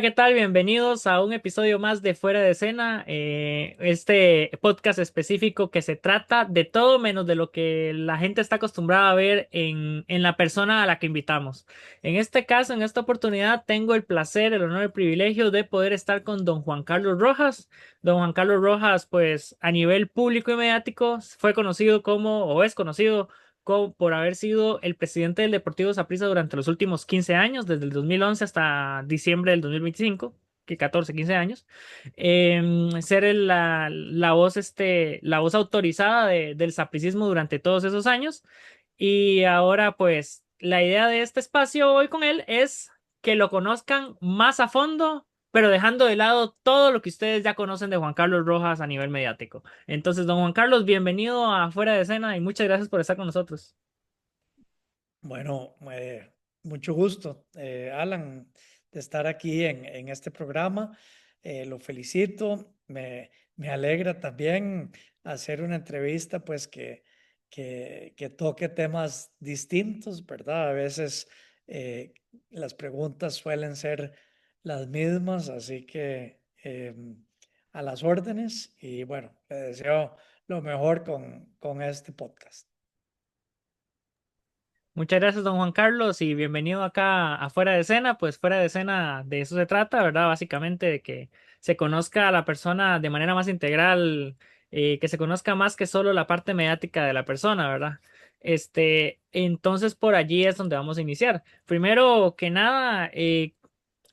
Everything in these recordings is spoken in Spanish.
¿qué tal? Bienvenidos a un episodio más de Fuera de Escena, este podcast específico que se trata de todo menos de lo que la gente está acostumbrada a ver en la persona a la que invitamos. En este caso, en esta oportunidad, tengo el placer, el honor, el privilegio de poder estar con don Juan Carlos Rojas. Don Juan Carlos Rojas, pues a nivel público y mediático, fue conocido como, o es conocido por haber sido el presidente del Deportivo Saprissa durante los últimos 15 años, desde el 2011 hasta diciembre del 2025, que 14, 15 años. Ser la voz, la voz autorizada del sapricismo durante todos esos años. Y ahora, pues, la idea de este espacio hoy con él es que lo conozcan más a fondo, pero dejando de lado todo lo que ustedes ya conocen de Juan Carlos Rojas a nivel mediático. Entonces, don Juan Carlos, bienvenido a Fuera de Escena y muchas gracias por estar con nosotros. Bueno, mucho gusto, Alan, de estar aquí en este programa. Lo felicito. Me alegra también hacer una entrevista, pues que toque temas distintos, ¿verdad? A veces las preguntas suelen ser las mismas, así que a las órdenes. Y bueno, le deseo lo mejor con este podcast. Muchas gracias, don Juan Carlos, y bienvenido acá a Fuera de Escena. Pues Fuera de Escena de eso se trata, ¿verdad? Básicamente de que se conozca a la persona de manera más integral, que se conozca más que solo la parte mediática de la persona, ¿verdad? Entonces por allí es donde vamos a iniciar. Primero que nada,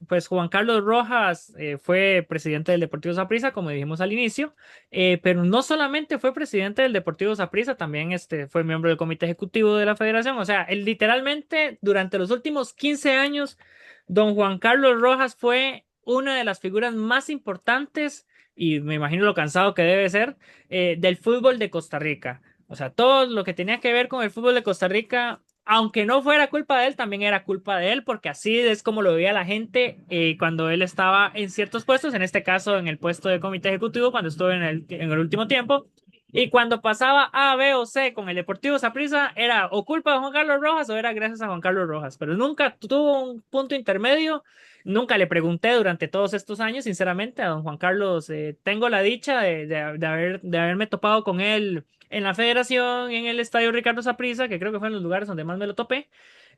pues Juan Carlos Rojas fue presidente del Deportivo Saprissa, como dijimos al inicio, pero no solamente fue presidente del Deportivo Saprissa, también fue miembro del comité ejecutivo de la federación. O sea, él literalmente durante los últimos 15 años, don Juan Carlos Rojas fue una de las figuras más importantes, y me imagino lo cansado que debe ser, del fútbol de Costa Rica. O sea, todo lo que tenía que ver con el fútbol de Costa Rica, aunque no fuera culpa de él, también era culpa de él, porque así es como lo veía la gente cuando él estaba en ciertos puestos, en este caso en el puesto de comité ejecutivo, cuando estuvo en el último tiempo. Y cuando pasaba A, B o C con el Deportivo Saprissa, era o culpa de Juan Carlos Rojas o era gracias a Juan Carlos Rojas, pero nunca tuvo un punto intermedio. Nunca le pregunté durante todos estos años, sinceramente, a don Juan Carlos. Tengo la dicha de haberme topado con él en la federación, en el estadio Ricardo Saprissa, que creo que fue en los lugares donde más me lo topé.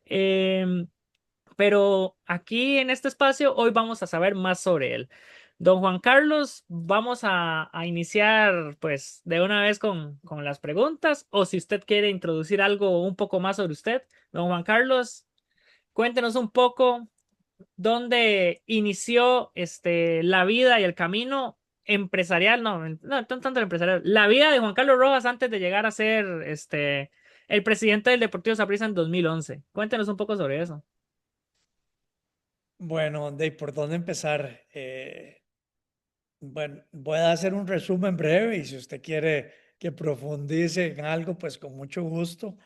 Em, pero aquí en este espacio hoy vamos a saber más sobre él. Don Juan Carlos, vamos a iniciar pues de una vez con las preguntas o si usted quiere introducir algo un poco más sobre usted. Don Juan Carlos, cuéntenos un poco dónde inició la vida y el camino empresarial, no tanto el empresarial, la vida de Juan Carlos Rojas antes de llegar a ser el presidente del Deportivo Saprissa en 2011. Cuéntenos un poco sobre eso. Bueno, ¿por dónde empezar? Bueno, voy a hacer un resumen breve y si usted quiere que profundice en algo, pues con mucho gusto.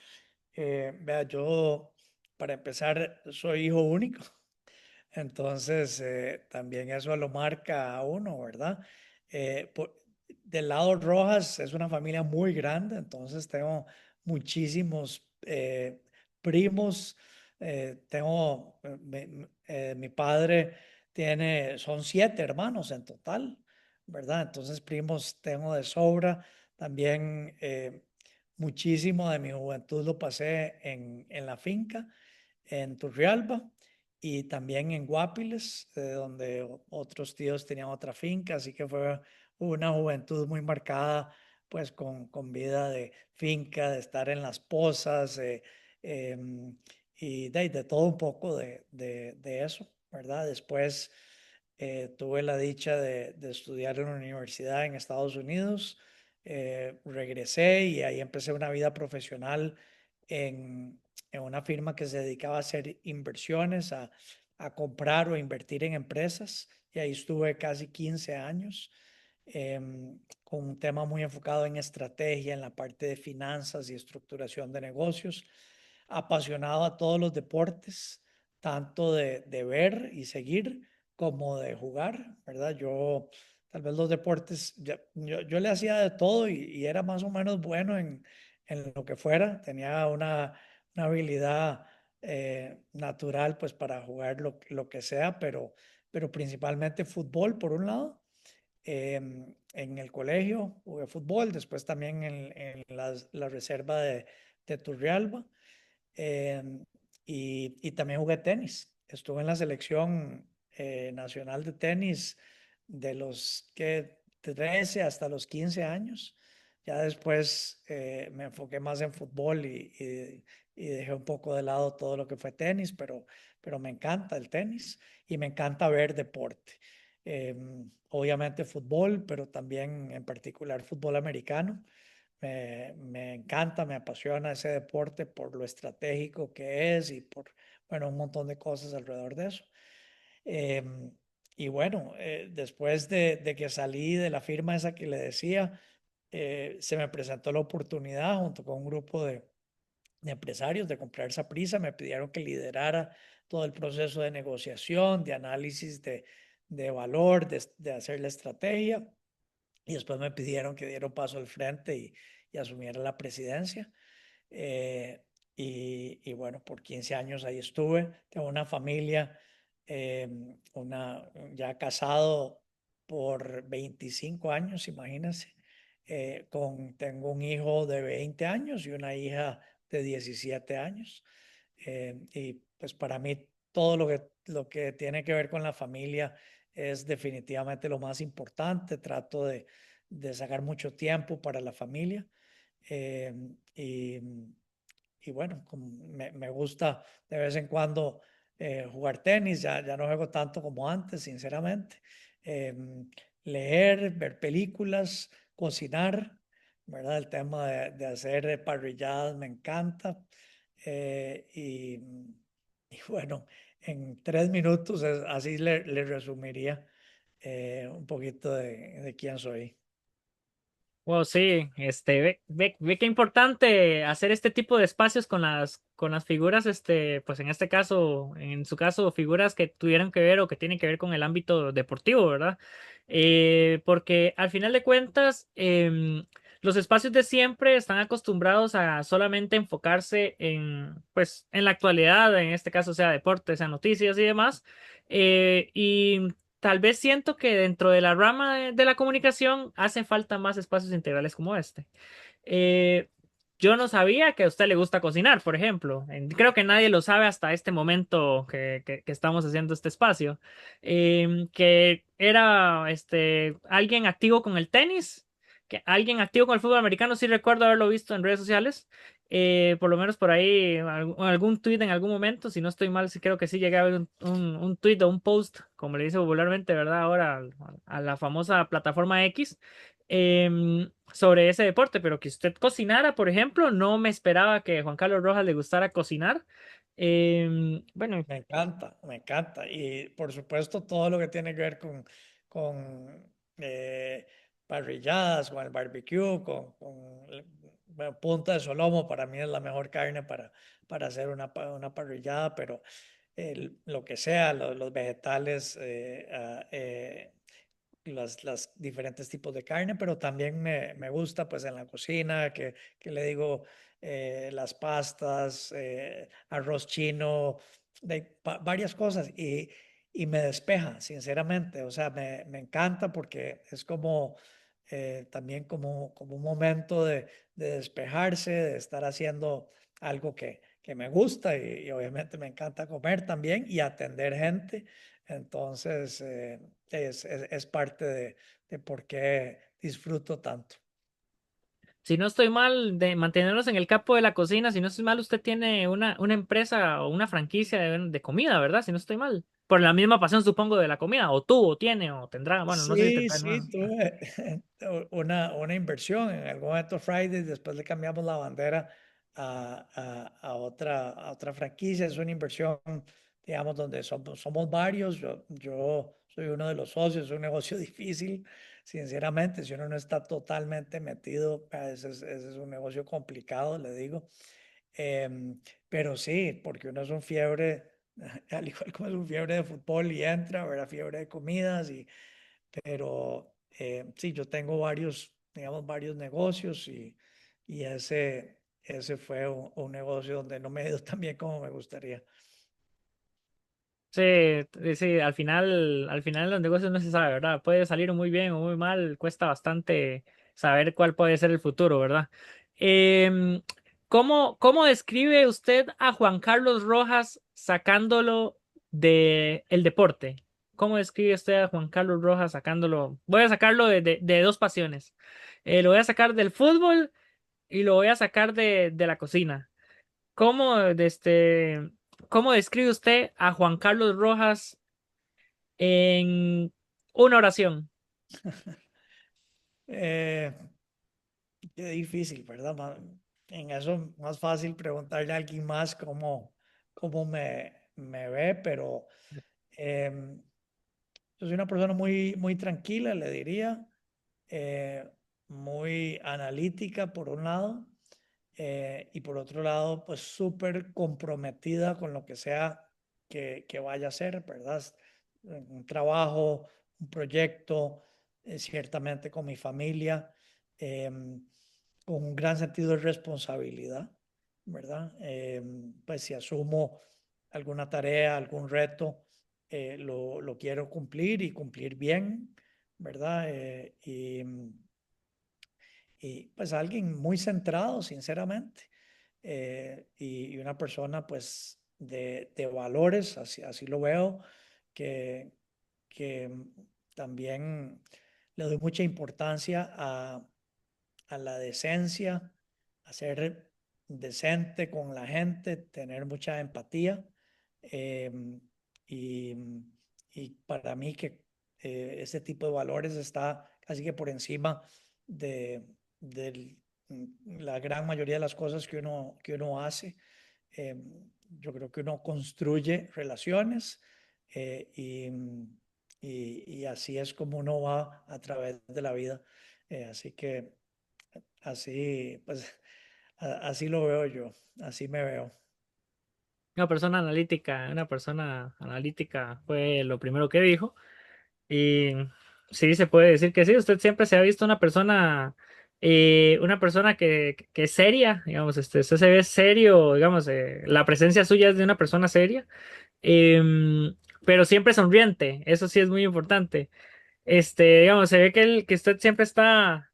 Vea, yo para empezar soy hijo único, entonces también eso lo marca a uno, ¿verdad? Del lado Rojas es una familia muy grande, entonces tengo muchísimos primos. Mi padre son 7 hermanos en total, ¿verdad? Entonces primos tengo de sobra. También muchísimo de mi juventud lo pasé en la finca, en Turrialba y también en Guapiles, donde otros tíos tenían otra finca, así que fue una juventud muy marcada, pues con vida de finca, de estar en las pozas y de todo un poco de eso, ¿verdad? Después tuve la dicha de estudiar en una universidad en Estados Unidos, regresé y ahí empecé una vida profesional en, en una firma que se dedicaba a hacer inversiones, a comprar o invertir en empresas. Y ahí estuve casi 15 años con un tema muy enfocado en estrategia, en la parte de finanzas y estructuración de negocios. Apasionado a todos los deportes, tanto de ver y seguir como de jugar, ¿verdad? Yo, tal vez los deportes, yo le hacía de todo y era más o menos bueno en lo que fuera. Tenía una habilidad natural pues para jugar lo que sea, pero pero principalmente fútbol por un lado. En el colegio jugué fútbol, después también la reserva de Turrialba. Em, y también jugué tenis. Estuve en la selección nacional de tenis de los que 13 hasta los 15 años. Ya después me enfoqué más en fútbol y dejé un poco de lado todo lo que fue tenis, pero me encanta el tenis y me encanta ver deporte. Obviamente fútbol, pero también en particular fútbol americano. Me encanta, me apasiona ese deporte por lo estratégico que es y por, bueno, un montón de cosas alrededor de eso. Em, y bueno, después de que salí de la firma esa que le decía, se me presentó la oportunidad junto con un grupo de empresarios de comprar Saprissa. Me pidieron que liderara todo el proceso de negociación, de análisis de valor, de hacer la estrategia. Y después me pidieron que diera un paso al frente y asumiera la presidencia. Eh, y bueno, por 15 años ahí estuve. Tengo una familia, eh, ya casado por 25 años, imagínense. Tengo un hijo de 20 años y una hija de 17 años. Y pues para mí todo lo que tiene que ver con la familia es definitivamente lo más importante. Trato de sacar mucho tiempo para la familia. Eh, y, y bueno, me gusta de vez en cuando jugar tenis, ya no juego tanto como antes, sinceramente. Eh, Leer, ver películas, cocinar, ¿verdad? El tema de hacer parrilladas me encanta. Eh, y, y bueno, en 3 minutos así le resumiría un poquito de quién soy. Wow, sí, ve qué importante hacer este tipo de espacios con las figuras, pues en este caso, en su caso, figuras que tuvieran que ver o que tienen que ver con el ámbito deportivo, ¿verdad? Porque al final de cuentas, los espacios de siempre están acostumbrados a solamente enfocarse pues, en la actualidad, en este caso sea deportes, sea noticias y demás. Y tal vez siento que dentro de la rama de la comunicación hace falta más espacios integrales como este. Eh, yo no sabía que a usted le gusta cocinar, por ejemplo. Creo que nadie lo sabe hasta este momento que estamos haciendo este espacio. Que era alguien activo con el tenis, que alguien activo con el fútbol americano, sí recuerdo haberlo visto en redes sociales. Por lo menos por ahí, algún tweet en algún momento, si no estoy mal, sí creo que sí llegué a ver un tweet o un post, como le dice popularmente, ¿verdad? Ahora a la famosa plataforma X. Sobre ese deporte, pero que usted cocinara, por ejemplo, no me esperaba que Juan Carlos Rojas le gustara cocinar. Bueno, Me encanta, me encanta. Y por supuesto todo lo que tiene que ver con parrilladas, con el barbecue, bueno, punta de solomo para mí es la mejor carne para hacer una parrillada, pero lo que sea, los vegetales, las diferentes tipos de carne, pero también me gusta pues en la cocina, que le digo, las pastas, arroz chino, varias cosas y me despeja, sinceramente, o sea, me encanta porque es como también como un momento de despejarse, de estar haciendo algo que me gusta y obviamente me encanta comer también y atender gente. Entonces, es parte de por qué disfruto tanto. si no estoy mal, de mantenernos en el campo de la cocina, si no estoy mal, usted tiene una empresa o una franquicia de comida, ¿verdad? Si no estoy mal. Por la misma pasión, supongo, de la comida, o tuvo, tiene, o tendrá, bueno, no sé si Sí, tendrá, sí, no. tuve una inversión. En algún momento Fridays, después le cambiamos la bandera a otra franquicia. Es una inversión, digamos, donde somos varios. Yo soy uno de los socios, es un negocio difícil, sinceramente. Si uno no está totalmente metido, ese es un negocio complicado, le digo. Pero sí, porque uno es un fiebre, al igual como es un fiebre de fútbol y entra, ¿verdad? Fiebre de comidas pero sí, yo tengo varios, digamos, varios negocios y ese fue un negocio donde no me ha ido tan bien como me gustaría. Sí, al final los negocios no se sabe, ¿verdad? Puede salir muy bien o muy mal, cuesta bastante saber cuál puede ser el futuro, ¿verdad? Em, ¿Cómo describe usted a Juan Carlos Rojas sacándolo de el deporte? ¿Cómo describe usted a Juan Carlos Rojas sacándolo? Voy a sacarlo de dos pasiones. Lo voy a sacar del fútbol y lo voy a sacar de la cocina. ¿Cómo, cómo describe usted a Juan Carlos Rojas en una oración? Eh, Qué difícil, ¿verdad? En eso más fácil preguntarle a alguien más cómo me ve, pero em, yo soy una persona muy tranquila, le diría, eh, muy analítica por un lado, y por otro lado, pues súper comprometida con lo que sea que vaya a hacer, ¿verdad? Un trabajo, un proyecto, ciertamente con mi familia, con un gran sentido de responsabilidad, ¿verdad? Pues si asumo alguna tarea, algún reto, lo quiero cumplir y cumplir bien, ¿verdad? Y pues alguien muy centrado, sinceramente, y una persona pues de valores, así lo veo, que, que también le doy mucha importancia a la decencia, a ser decente con la gente, tener mucha empatía. eh, y, y para mí que ese tipo de valores está casi que por encima de, de la gran mayoría de las cosas que uno hace. Eh, yo creo que uno construye relaciones, eh, y, y así es como uno va a través de la vida. Así que así, pues, así lo veo yo, así me veo. Una persona analítica fue lo primero que dijo. Y sí, se puede decir que sí. Usted siempre se ha visto una persona que es seria, digamos, usted se ve serio, digamos, la presencia suya es de una persona seria, em, pero siempre sonriente. Eso sí es muy importante. Digamos, se ve que usted siempre está,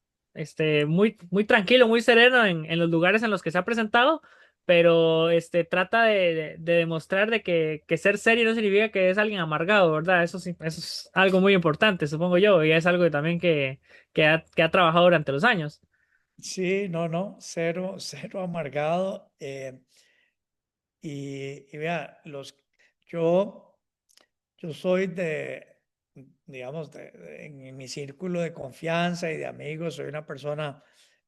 muy tranquilo, muy sereno en los lugares en los que se ha presentado, pero, trata de demostrar que ser serio no significa que es alguien amargado, ¿verdad? Eso sí, eso es algo muy importante, supongo yo, y es algo también que ha trabajado durante los años. Sí, no, no, cero, cero amargado. Y vea, yo, yo soy digamos, en mi círculo de confianza y de amigos, soy una persona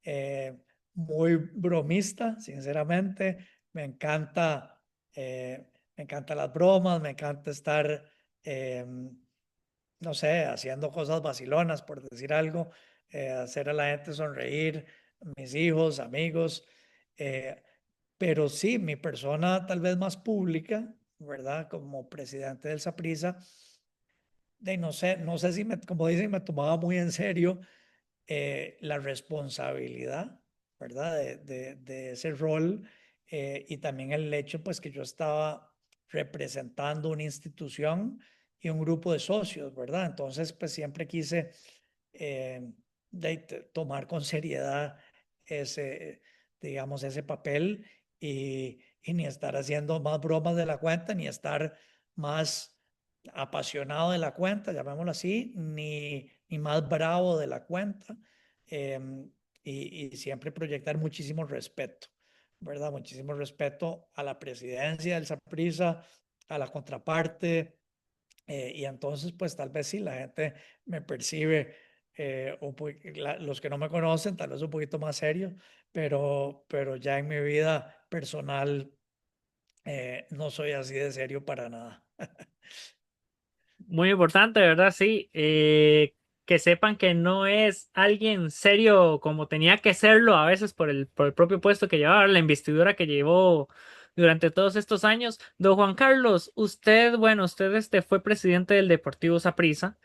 eh, muy bromista, sinceramente. Me encanta, me encantan las bromas, me encanta estar, no sé, haciendo cosas vacilonas, por decir algo, hacer a la gente sonreír, mis hijos, amigos. eh, pero sí, mi persona tal vez más pública, ¿verdad? Como presidente del Saprissa, no sé si como dicen, me tomaba muy en serio la responsabilidad, ¿verdad? De ese rol, y también el hecho, pues, que yo estaba representando una institución y un grupo de socios, ¿verdad? Entonces, pues, siempre quise eh, tomar con seriedad digamos, ese papel y ni estar haciendo más bromas de la cuenta, ni estar más apasionado de la cuenta, llamémoslo así, ni más bravo de la cuenta, y siempre proyectar muchísimo respeto, ¿verdad? Muchísimo respeto a la presidencia del Saprissa, a la contraparte, y entonces, pues tal vez sí, la gente me percibe, los que no me conocen, tal vez un poquito más serio, pero ya en mi vida personal no soy así de serio para nada. Muy importante, ¿verdad? Sí, que sepan que no es alguien serio como tenía que serlo a veces por el propio puesto que llevaba, la investidura que llevó durante todos estos años. Don Juan Carlos, usted, bueno, usted fue presidente del Deportivo Saprissa,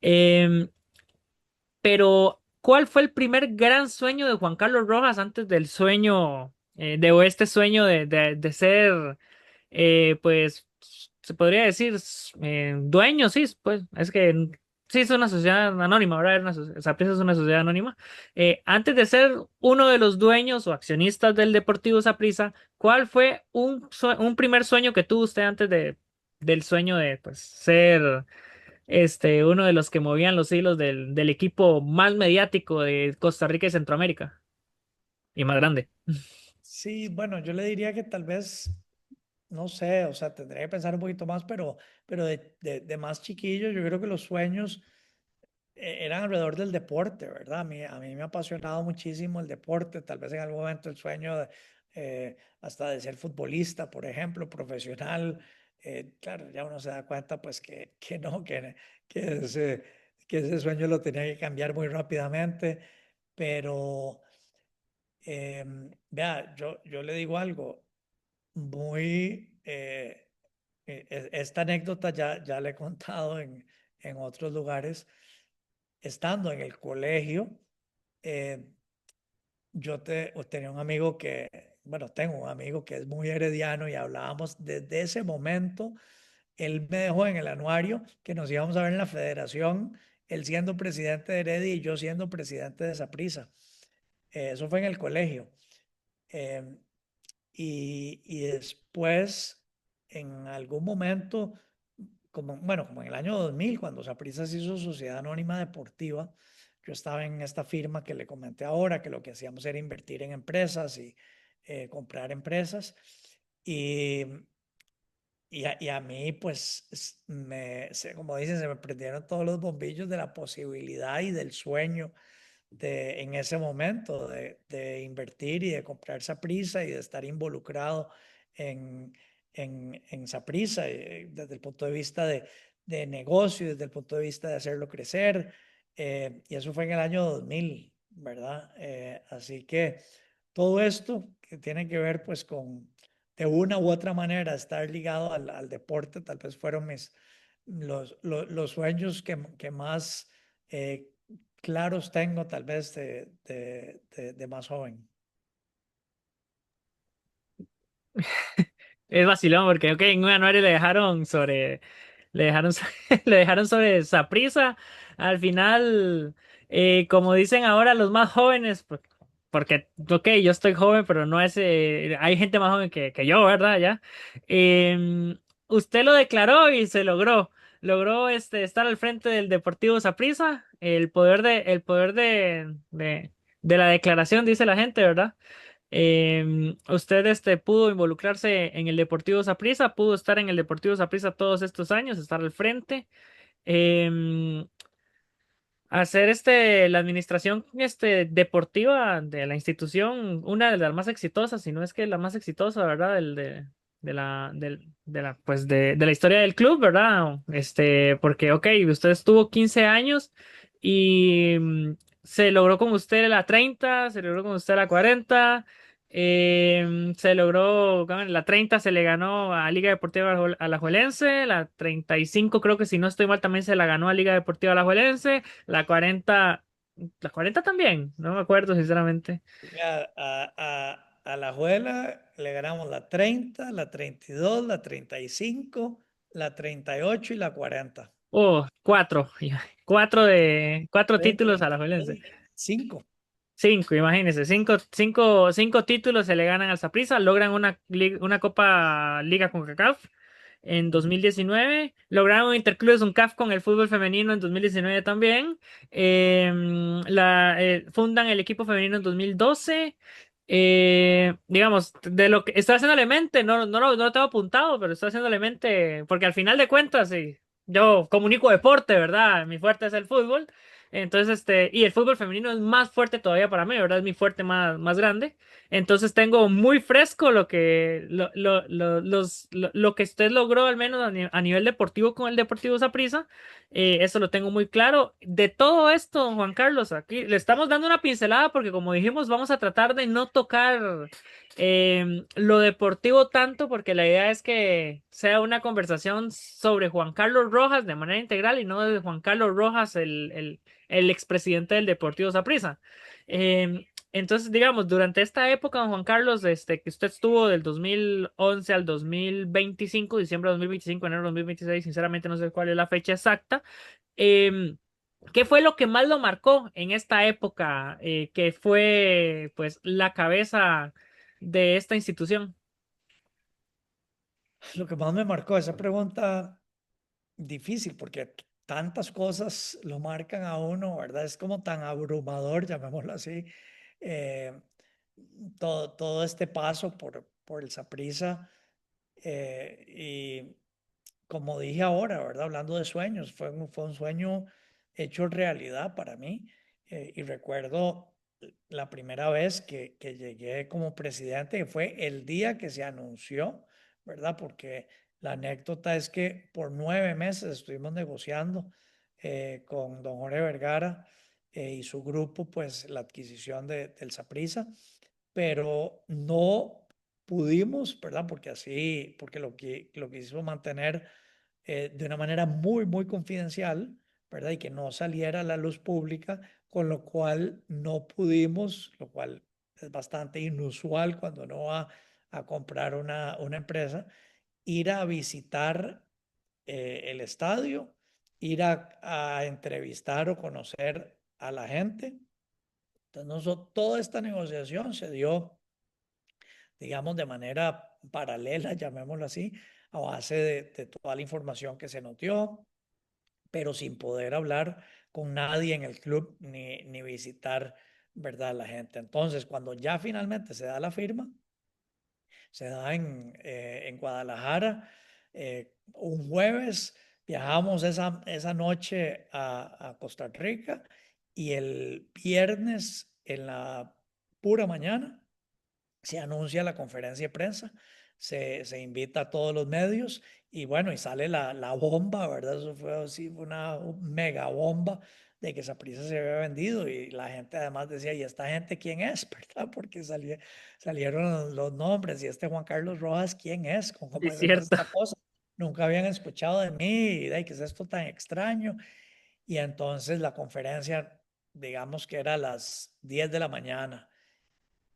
em, pero ¿cuál fue el primer gran sueño de Juan Carlos Rojas antes del sueño, de o este sueño de ser, pues, se podría decir, dueño, sí, pues es que sí es una sociedad anónima, ¿verdad? Saprissa es una sociedad anónima. Antes de ser uno de los dueños o accionistas del Deportivo Saprissa, ¿cuál fue un primer sueño que tuvo usted antes del sueño de pues, ser uno de los que movían los hilos del equipo más mediático de Costa Rica y Centroamérica y más grande? Sí, bueno, yo le diría que tal vez, no sé, o sea, tendría que pensar un poquito más, pero de más chiquillo, yo creo que los sueños eran alrededor del deporte, ¿verdad? A mí me ha apasionado muchísimo el deporte, tal vez en algún momento el sueño hasta de ser futbolista, por ejemplo, profesional. Claro, ya uno se da cuenta pues que no, que ese, que ese sueño lo tenía que cambiar muy rápidamente, pero vea, yo le digo algo muy... esta anécdota ya la he contado en otros lugares. Estando en el colegio, eh, tenía un amigo bueno, tengo un amigo que es muy herediano y hablábamos desde ese momento. Él me dejó en el anuario que nos íbamos a ver en la federación, él siendo presidente de Heredia y yo siendo presidente de Saprissa. Eso fue en el colegio. Eh, y después, en algún momento, como en el año 2000 cuando Saprissa se hizo Sociedad Anónima Deportiva, yo estaba en esta firma que le comenté ahora, que lo que hacíamos era invertir en empresas y comprar empresas. Y, y a mí, pues, como dicen, se me prendieron todos los bombillos de la posibilidad y del sueño en ese momento de invertir y de comprar Saprissa y de estar involucrado en, en Saprissa desde el punto de vista de negocio, desde el punto de vista de hacerlo crecer. Y eso fue en el año 2000, ¿verdad? Así que todo esto que tiene que ver pues con, de una u otra manera, estar ligado al deporte, tal vez fueron los sueños que más... claros tengo tal vez de más joven. Es vacilón porque, ok, en un anuario le dejaron, le dejaron sobre Saprissa. Al final, como dicen ahora los más jóvenes, porque, ok, yo estoy joven, pero no es, hay gente más joven que yo, ¿verdad? Ya. Usted lo declaró y se logró. Logró estar al frente del Deportivo Saprissa. El poder de la declaración, dice la gente, ¿verdad? Usted pudo involucrarse en el Deportivo Saprissa, pudo estar en el Deportivo Saprissa todos estos años, estar al frente. em, Hacer la administración deportiva de la institución, una de las más exitosas, si no es que la más exitosa, ¿verdad? De la historia del club, ¿verdad? Porque, ok, usted estuvo 15 años y se logró con usted la 30, se logró con usted la 40. Se logró, la 30 se le ganó a Liga Deportiva Alajuelense, la 35 creo que si no estoy mal también se la ganó a Liga Deportiva Alajuelense, la 40 también, no me acuerdo sinceramente. A la Juela le ganamos la 30, la 32, la 35, la 38 y la 40. Oh, cuatro, cuatro títulos a la Alajuelense. 5. Cinco, imagínense, cinco títulos se le ganan al Saprissa, logran una Copa Liga con CACAF en 2019, lograron un Interclubes, un CAF con el fútbol femenino en 2019 también, fundan el equipo femenino en 2012. Digamos, de lo que estoy haciendo la mente, no lo tengo apuntado, pero estoy haciendo la mente, porque al final de cuentas, sí, yo comunico deporte, ¿verdad? Mi fuerte es el fútbol. Entonces, y el fútbol femenino es más fuerte todavía para mí, ¿verdad? Es mi fuerte más grande. Entonces tengo muy fresco lo que usted logró, al menos a nivel deportivo con el Deportivo Saprissa. Eso lo tengo muy claro. De todo esto, don Juan Carlos, aquí le estamos dando una pincelada porque como dijimos, vamos a tratar de no tocar lo deportivo tanto porque la idea es que sea una conversación sobre Juan Carlos Rojas de manera integral y no de Juan Carlos Rojas, el expresidente del Deportivo Saprissa. Entonces, digamos, durante esta época, don Juan Carlos, que usted estuvo del 2011 al 2025, diciembre de 2025, enero de 2026, sinceramente no sé cuál es la fecha exacta. em, ¿Qué fue lo que más lo marcó en esta época, que fue, pues, la cabeza de esta institución? Lo que más me marcó esa pregunta difícil porque tantas cosas lo marcan a uno, ¿verdad? Es como tan abrumador, llamémoslo así, eh, todo este paso por el Saprissa. Y como dije ahora, ¿verdad? Hablando de sueños, fue un sueño hecho realidad para mí. Y recuerdo la primera vez que llegué como presidente, que fue el día que se anunció, ¿verdad? Porque la anécdota es que por 9 meses estuvimos negociando con don Jorge Vergara y su grupo, pues la adquisición del Saprissa, pero no pudimos, ¿verdad? Porque así, porque lo quisimos mantener de una manera muy, muy confidencial, ¿verdad? Y que no saliera a la luz pública, con lo cual no pudimos, lo cual es bastante inusual cuando uno va a comprar una empresa, ir a visitar el estadio, ir a entrevistar o conocer a la gente. Entonces, toda esta negociación se dio, digamos, de manera paralela, llamémoslo así, a base de toda la información que se nos dio, pero sin poder hablar con nadie en el club ni visitar, ¿verdad?, a la gente. Entonces, cuando ya finalmente se da la firma, se da en Guadalajara, un jueves, viajamos esa noche a Costa Rica y el viernes en la pura mañana se anuncia la conferencia de prensa, se invita a todos los medios y bueno, y sale la bomba, ¿verdad? Eso fue así, una mega bomba de que Saprissa se había vendido y la gente además decía, ¿y esta gente quién es? ¿Verdad? Porque salieron los nombres y este Juan Carlos Rojas, ¿quién es? Sí, ¿Cómo es es cierto. esta cosa? Nunca habían escuchado de mí, y de, ¿qué es esto tan extraño? Y entonces la conferencia, digamos que era a las 10 de la mañana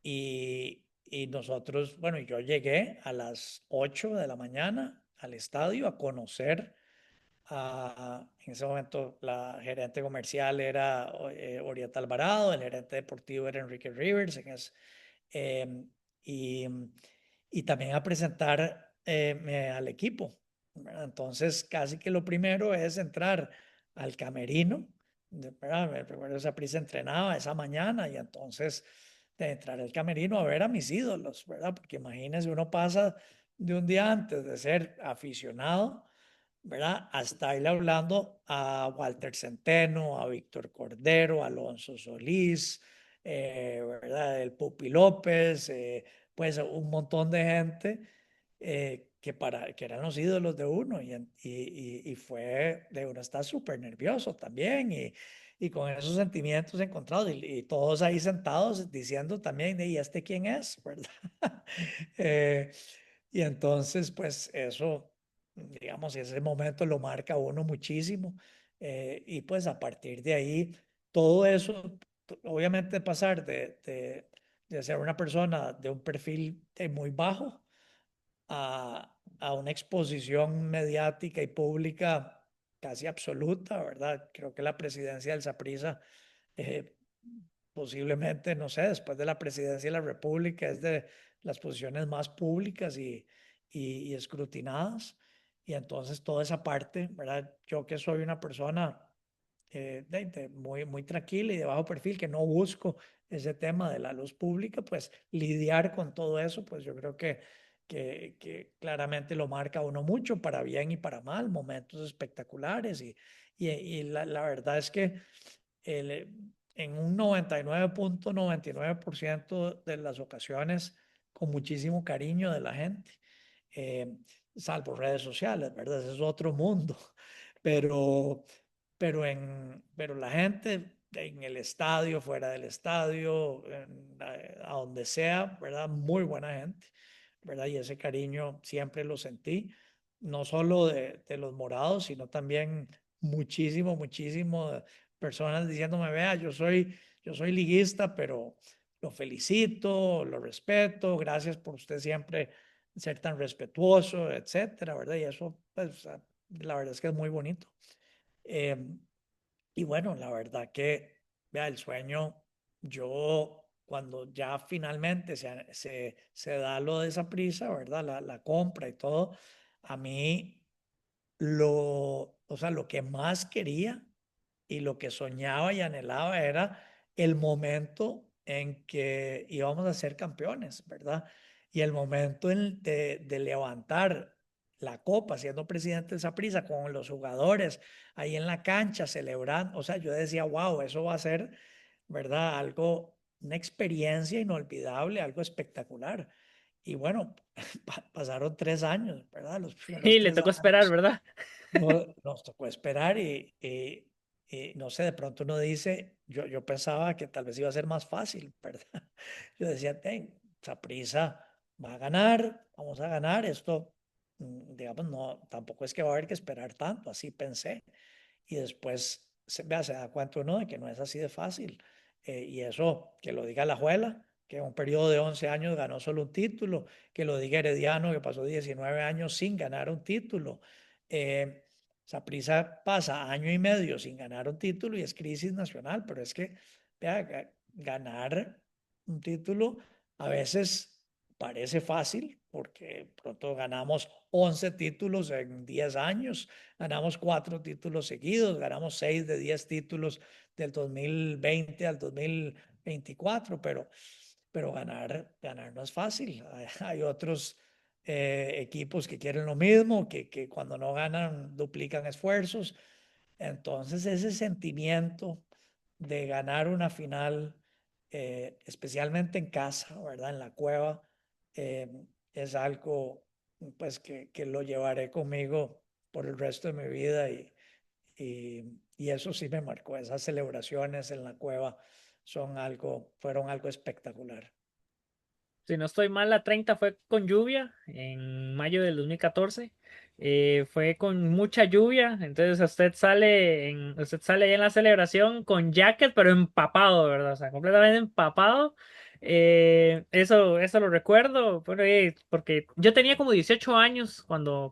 y nosotros, bueno, yo llegué a las 8 de la mañana al estadio a conocer en ese momento la gerente comercial era Orieta Alvarado, el gerente deportivo era Enrique Rivers, eh, y, y también a presentar al equipo, ¿verdad? Entonces, casi que lo primero es entrar al camerino, ¿verdad? Me recuerdo esa prisa entrenaba esa mañana y entonces de entrar al camerino a ver a mis ídolos, ¿verdad? Porque imagínense, uno pasa de un día antes de ser aficionado, ¿verdad? A estarle hablando a Walter Centeno, a Víctor Cordero, a Alonso Solís, ¿verdad? El Pupi López, pues un montón de gente que eran los ídolos de uno y fue de uno está súper nervioso también y con esos sentimientos encontrados y todos ahí sentados diciendo también, ¿y este quién es? ¿Verdad? Eh, y entonces, pues eso, digamos, ese momento lo marca a uno muchísimo. Y pues a partir de ahí, todo eso, obviamente pasar de ser una persona de un perfil muy bajo a una exposición mediática y pública casi absoluta, ¿verdad? Creo que la presidencia del Saprissa eh, posiblemente, no sé, después de la presidencia de la República, es de las posiciones más públicas y escrutinadas. Y entonces toda esa parte, ¿verdad? Yo que soy una persona muy, muy tranquila y de bajo perfil, que no busco ese tema de la luz pública, pues lidiar con todo eso, pues yo creo que claramente lo marca a uno mucho, para bien y para mal, momentos espectaculares. Y la verdad es que el, en un 99.99% de las ocasiones con muchísimo cariño de la gente, eh, salvo redes sociales, ¿verdad? Ese es otro mundo. Pero, pero la gente en el estadio, fuera del estadio, a donde sea, ¿verdad? Muy buena gente, ¿verdad? Y ese cariño siempre lo sentí, no solo de los morados, sino también muchísimo, muchísimo personas diciéndome, vea, yo soy liguista, lo felicito, lo respeto, gracias por usted siempre ser tan respetuoso, etcétera, ¿verdad? Y eso, pues, la verdad es que es muy bonito. Eh, y bueno, la verdad que, vea, el sueño, yo cuando ya finalmente se da lo de esa prisa, ¿verdad? La compra y todo, a mí o sea, lo que más quería y lo que soñaba y anhelaba era el momento en que íbamos a ser campeones, ¿verdad? Y el momento de levantar la copa, siendo presidente de Saprissa, con los jugadores ahí en la cancha celebrando. O sea, yo decía, wow, eso va a ser, ¿verdad? Algo, una experiencia inolvidable, algo espectacular. Y bueno, pasaron 3 años, ¿verdad? Los primeros Y le tres tocó esperar, años ¿verdad? nos tocó esperar y no sé, de pronto uno dice, yo pensaba que tal vez iba a ser más fácil, ¿verdad? Yo decía, hey, Saprissa va a ganar, vamos a ganar, esto, digamos, no, tampoco es que va a haber que esperar tanto, así pensé. Y después vea, se da cuenta uno de que no es así de fácil. Y eso, que lo diga la Juela, que en un periodo de 11 años ganó solo un título, que lo diga Herediano, que pasó 19 años sin ganar un título. Eh, Saprissa pasa año y medio sin ganar un título y es crisis nacional, pero es que vea, ganar un título a veces parece fácil porque pronto ganamos 11 títulos en 10 años, ganamos 4 títulos seguidos, ganamos 6 de 10 títulos del 2020 al 2024, pero ganar no es fácil. Hay otros equipos que quieren lo mismo, que cuando no ganan duplican esfuerzos. Entonces ese sentimiento de ganar una final, especialmente en casa, ¿verdad? En la cueva, eh, es algo pues que lo llevaré conmigo por el resto de mi vida y eso sí me marcó. Esas celebraciones en la cueva fueron algo espectacular. Si no estoy mal, la 30 fue con lluvia en mayo del 2014. Fue con mucha lluvia, entonces usted sale ahí en la celebración con jacket, pero empapado, ¿verdad? O sea, completamente empapado. Eso lo recuerdo, bueno, porque yo tenía como 18 años cuando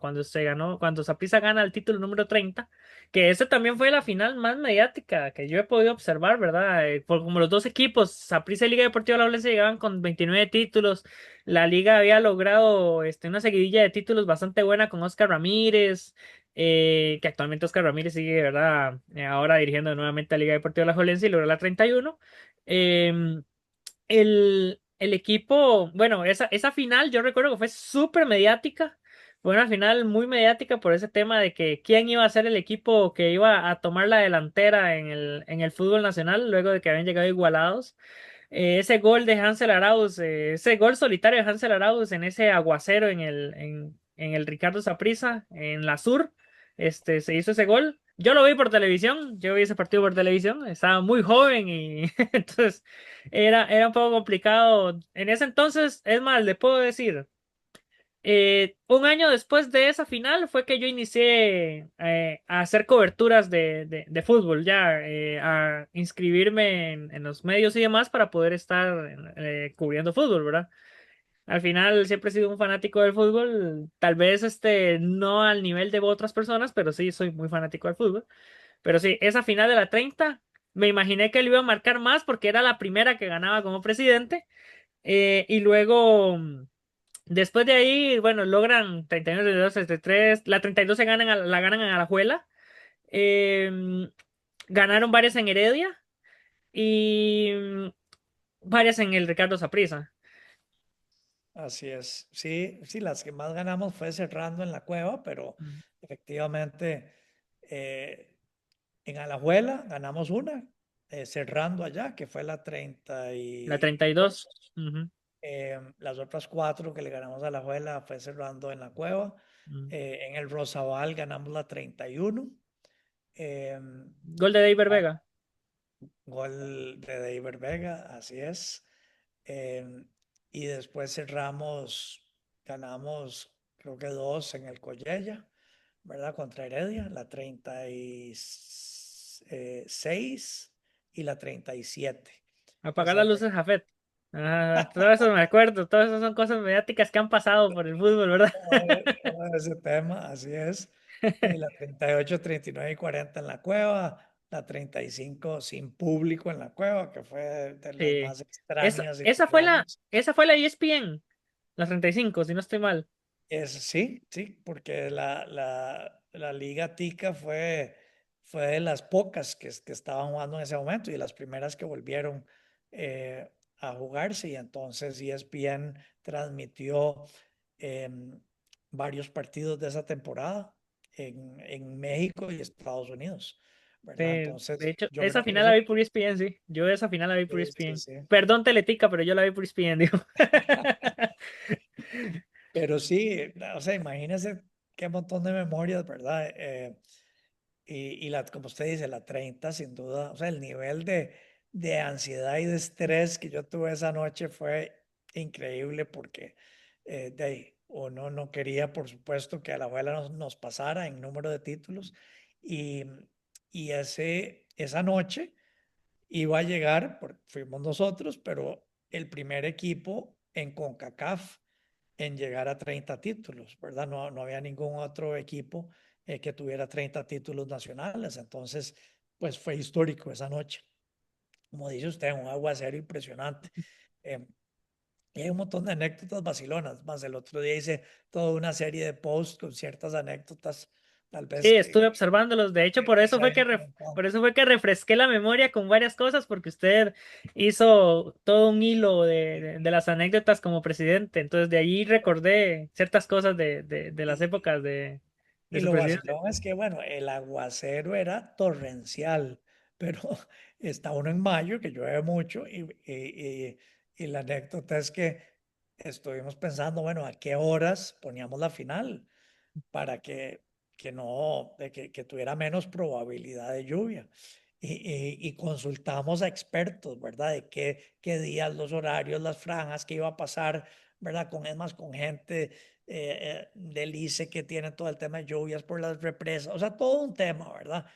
Saprissa gana el título número 30, que ese también fue la final más mediática que yo he podido observar, ¿verdad? Como los dos equipos, Saprissa y Liga Deportiva Alajuelense llegaban con 29 títulos, la liga había logrado una seguidilla de títulos bastante buena con Oscar Ramírez, que actualmente Oscar Ramírez sigue, ¿verdad? Ahora dirigiendo nuevamente a Liga Deportiva Alajuelense y logró la 31. Em, el equipo, bueno, esa final yo recuerdo que fue súper mediática. Fue una final muy mediática por ese tema de que quién iba a ser el equipo que iba a tomar la delantera en el fútbol nacional luego de que habían llegado igualados. Ese gol de Hansel Arauz, ese gol solitario de Hansel Arauz en ese aguacero en el Ricardo Saprissa, en la Sur, se hizo ese gol. Yo lo vi por televisión, yo vi ese partido por televisión, estaba muy joven y entonces era un poco complicado. En ese entonces, es más, le puedo decir, un año después de esa final fue que yo inicié a hacer coberturas de fútbol, ya a inscribirme en los medios y demás para poder estar cubriendo fútbol, ¿verdad? Al final siempre he sido un fanático del fútbol, tal vez no al nivel de otras personas, pero sí soy muy fanático del fútbol. Pero sí, esa final de la 30 me imaginé que lo iba a marcar más porque era la primera que ganaba como presidente. Y luego, después de ahí, bueno, logran 31, 32, 33. La 32 la ganan en Alajuela. Eh, Ganaron varias en Heredia y varias en el Ricardo Saprissa. Así es. Sí, sí, las que más ganamos fue cerrando en la cueva, pero efectivamente eh, en Alajuela ganamos una, cerrando allá, que fue la treinta La y 32. dos Ujú, Las otras cuatro que le ganamos a Alajuela fue cerrando en la cueva. ujú. En el Rosabal ganamos la 31. Gol de David Vega. Gol de David Vega, así es. Y después ganamos creo que dos en el Collella, ¿verdad? Contra Heredia, la 36 y la 37. Apagar las Esas dos. luces, Jafet. Ah, todo eso me acuerdo, todas esas son cosas mediáticas que han pasado por el fútbol, ¿verdad? Todo ese tema, así es. Y la 38, 39 y 40 en la cueva, la 35 sin público en la cueva, que fue de las Sí. más extrañas Esa fue la ESPN, la 35 si no estoy mal. Sí, sí, porque la Liga Tica fue de las pocas que estaban jugando en ese momento y de las primeras que volvieron a jugarse. Y entonces ESPN transmitió em, varios partidos de esa temporada en México y Estados Unidos, ¿verdad? De Entonces, hecho, yo esa creo que final la eso, vi por ESPN, sí. Yo esa final la vi por sí, ESPN. sí. Perdón, Teletica, pero yo la vi por ESPN, digo. Pero sí, o sea, imagínese qué montón de memorias, ¿verdad? Como usted dice, la 30 sin duda, o sea, el nivel de ansiedad y de estrés que yo tuve esa noche fue increíble porque de ahí, uno no quería, por supuesto, que a la abuela nos pasara en número de títulos y, y esa noche iba a llegar, fuimos nosotros, pero el primer equipo en CONCACAF en llegar a 30 títulos, ¿verdad? No había ningún otro equipo que tuviera 30 títulos nacionales. Entonces, pues fue histórico esa noche. Como dice usted, un aguacero impresionante. Eh, y hay un montón de anécdotas vacilonas. Más el otro día hice toda una serie de posts con ciertas anécdotas, tal Sí, vez estuve observándolos. De hecho, por eso esa fue que gente no cuenta. por eso fue que refresqué la memoria con varias cosas, porque usted hizo todo un hilo de las anécdotas como presidente. Entonces, de ahí recordé ciertas cosas de las Y, épocas de Y su lo presidencia. vacilón es que, bueno, el aguacero era torrencial, pero está uno en mayo, que llueve mucho, y la anécdota es que estuvimos pensando, bueno, ¿a qué horas poníamos la final para que no, que tuviera menos probabilidad de lluvia? Y consultamos a expertos, ¿verdad? De qué días, los horarios, las franjas, qué iba a pasar, ¿verdad? Es más, con gente del ICE que tiene todo el tema de lluvias por las represas, o sea, todo un tema, ¿verdad?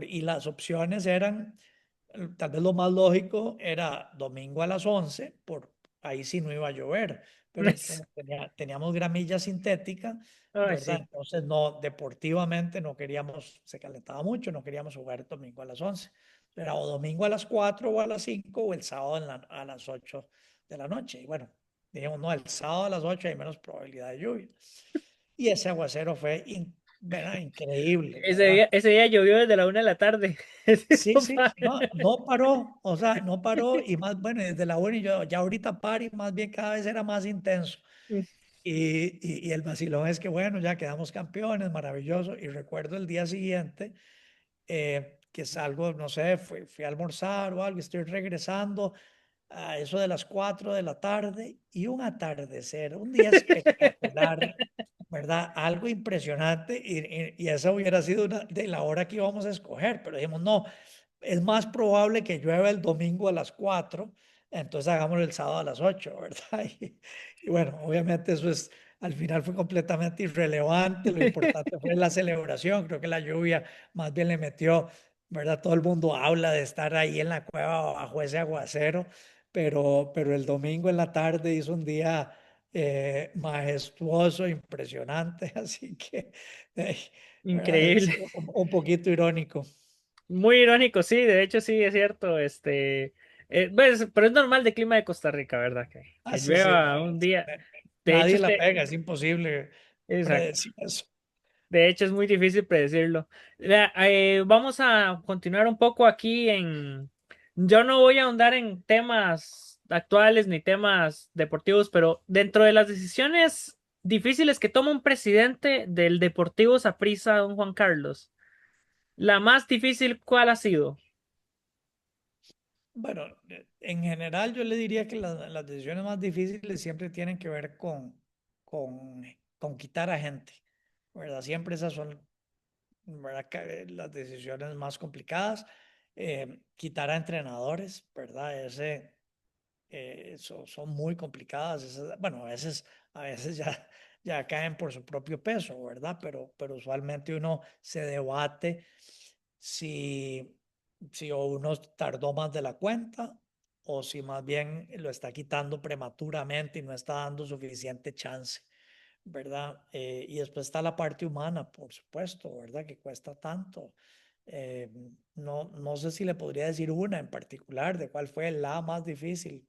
Y las opciones eran, tal vez lo más lógico era domingo a las 11 ahí sí no iba a llover, pero como teníamos gramilla sintética, Ay, ¿verdad? sí. Entonces, no, deportivamente no queríamos, se calentaba mucho, no queríamos jugar el domingo a las 11. Era o domingo a las 4 o a las 5 o el sábado a las 8 de la noche. Y bueno, dijimos, no, el sábado a las 8 hay menos probabilidad de lluvia. Y ese aguacero fue ¿verdad? Increíble, ¿verdad? Ese día llovió desde la 1 de la tarde. Sí, sí, no paró, o sea, no paró y más, bueno, desde la 1 y yo ya ahorita paro y más bien cada vez era más intenso. Y el vacilón es que, bueno, ya quedamos campeones, maravilloso. Y recuerdo el día siguiente que salgo, no sé, fui a almorzar o algo, estoy regresando a eso de las 4 de la tarde y un atardecer, un día espectacular, ¿verdad? Algo impresionante y esa hubiera sido una de la hora que íbamos a escoger, pero dijimos, no, es más probable que llueva el domingo a las 4, entonces hagámoslo el sábado a las 8, ¿verdad? Y bueno, obviamente eso al final fue completamente irrelevante, lo importante fue la celebración, creo que la lluvia más bien le metió, ¿verdad? Todo el mundo habla de estar ahí en la cueva bajo ese aguacero, pero el domingo en la tarde hizo un día majestuoso, impresionante, así que, eh, ¿verdad? Es Increíble. un poquito irónico. Muy irónico, sí, de hecho sí, es cierto. Pues, pero es normal de clima de Costa Rica, ¿verdad? Que Sí, sí, no, llueva un día. De hecho, nadie la pega, es imposible exacto. predecir eso. De hecho, es muy difícil predecirlo. Vamos a continuar un poco aquí en... Yo no voy a ahondar en temas actuales ni temas deportivos, pero dentro de las decisiones difíciles que toma un presidente del Deportivo Saprissa, don Juan Carlos, la más difícil, ¿cuál ha sido? Bueno, en general yo le diría que las decisiones más difíciles siempre tienen que ver con, con quitar a gente, ¿verdad? Siempre esas son, ¿verdad? Las decisiones más complicadas. Quitar a entrenadores, ¿verdad? Son muy complicadas. Bueno, a veces ya caen por su propio peso, ¿verdad? Pero usualmente uno se debate si, si o uno tardó más de la cuenta o si más bien lo está quitando prematuramente y no está dando suficiente chance, ¿verdad? Y después está la parte humana, por supuesto, ¿verdad? Que cuesta tanto. Eh, no sé si le podría decir una en particular de cuál fue la más difícil,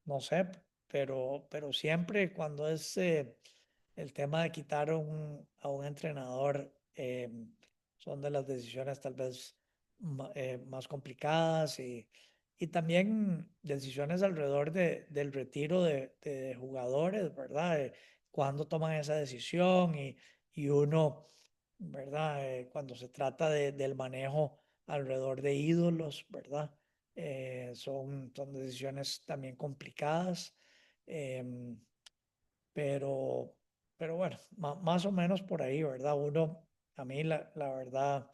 no sé, pero siempre cuando es el tema de quitar a un entrenador, son de las decisiones tal vez más complicadas y también decisiones alrededor del retiro de jugadores, ¿verdad? Cuando toman esa decisión y uno, ¿verdad? Cuando se trata del manejo alrededor de ídolos, ¿verdad? Son decisiones también complicadas, em, pero, pero bueno, más o menos por ahí, ¿verdad? A mí la verdad,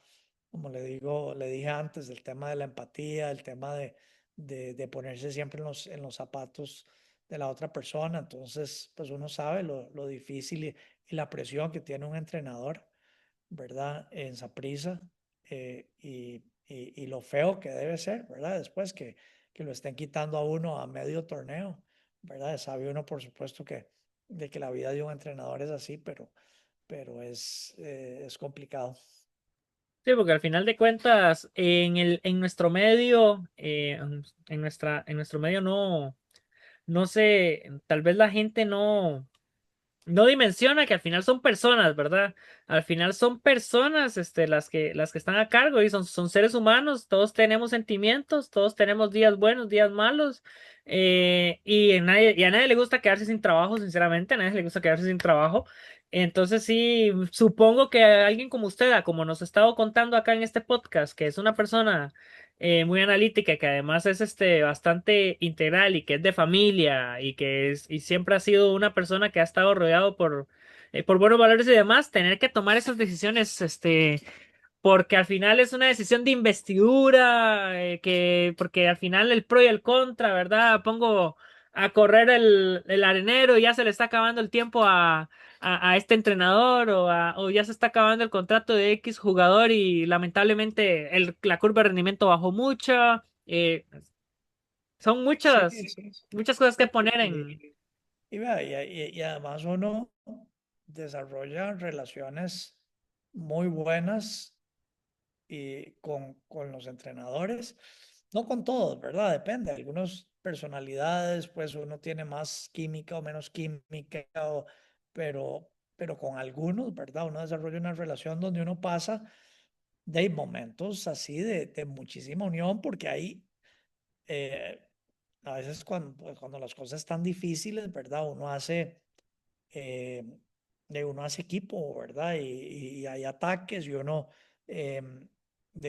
como le digo, le dije antes, el tema de la empatía, el tema de ponerse siempre en los zapatos de la otra persona, entonces pues uno sabe lo difícil y la presión que tiene un entrenador, ¿verdad? En Saprissa, y lo feo que debe ser, ¿verdad? Después que lo estén quitando a uno a medio torneo, ¿verdad? Sabe uno, por supuesto, de que la vida de un entrenador es así, pero es complicado. Sí, porque al final de cuentas, en nuestro medio, en nuestro medio no sé, tal vez la gente no dimensiona que al final son personas, ¿verdad? Al final son personas, las que están a cargo y son seres humanos, todos tenemos sentimientos, todos tenemos días buenos, días malos, y a nadie le gusta quedarse sin trabajo, sinceramente, a nadie le gusta quedarse sin trabajo. Entonces sí, supongo que alguien como usted, como nos ha estado contando acá en este podcast, que es una persona muy analítica, que además es bastante integral y que es de familia y siempre ha sido una persona que ha estado rodeado por buenos valores y demás, tener que tomar esas decisiones, porque al final es una decisión de investidura, porque al final el pro y el contra, ¿verdad? Pongo a correr el arenero y ya se le está acabando el tiempo a este entrenador o ya se está acabando el contrato de X jugador y lamentablemente la curva de rendimiento bajó mucho. Son Sí, sí. muchas cosas que poner en... Y, vea, y además uno desarrolla relaciones muy buenas y con los entrenadores, no con todos, ¿verdad? Depende, algunas personalidades, pues uno tiene más química o menos química, pero con algunos, ¿verdad? Uno desarrolla una relación donde uno pasa de momentos así de muchísima unión, porque ahí eh, a veces cuando las cosas están difíciles, ¿verdad? Eh, uno hace equipo, ¿verdad? Y hay ataques y uno eh,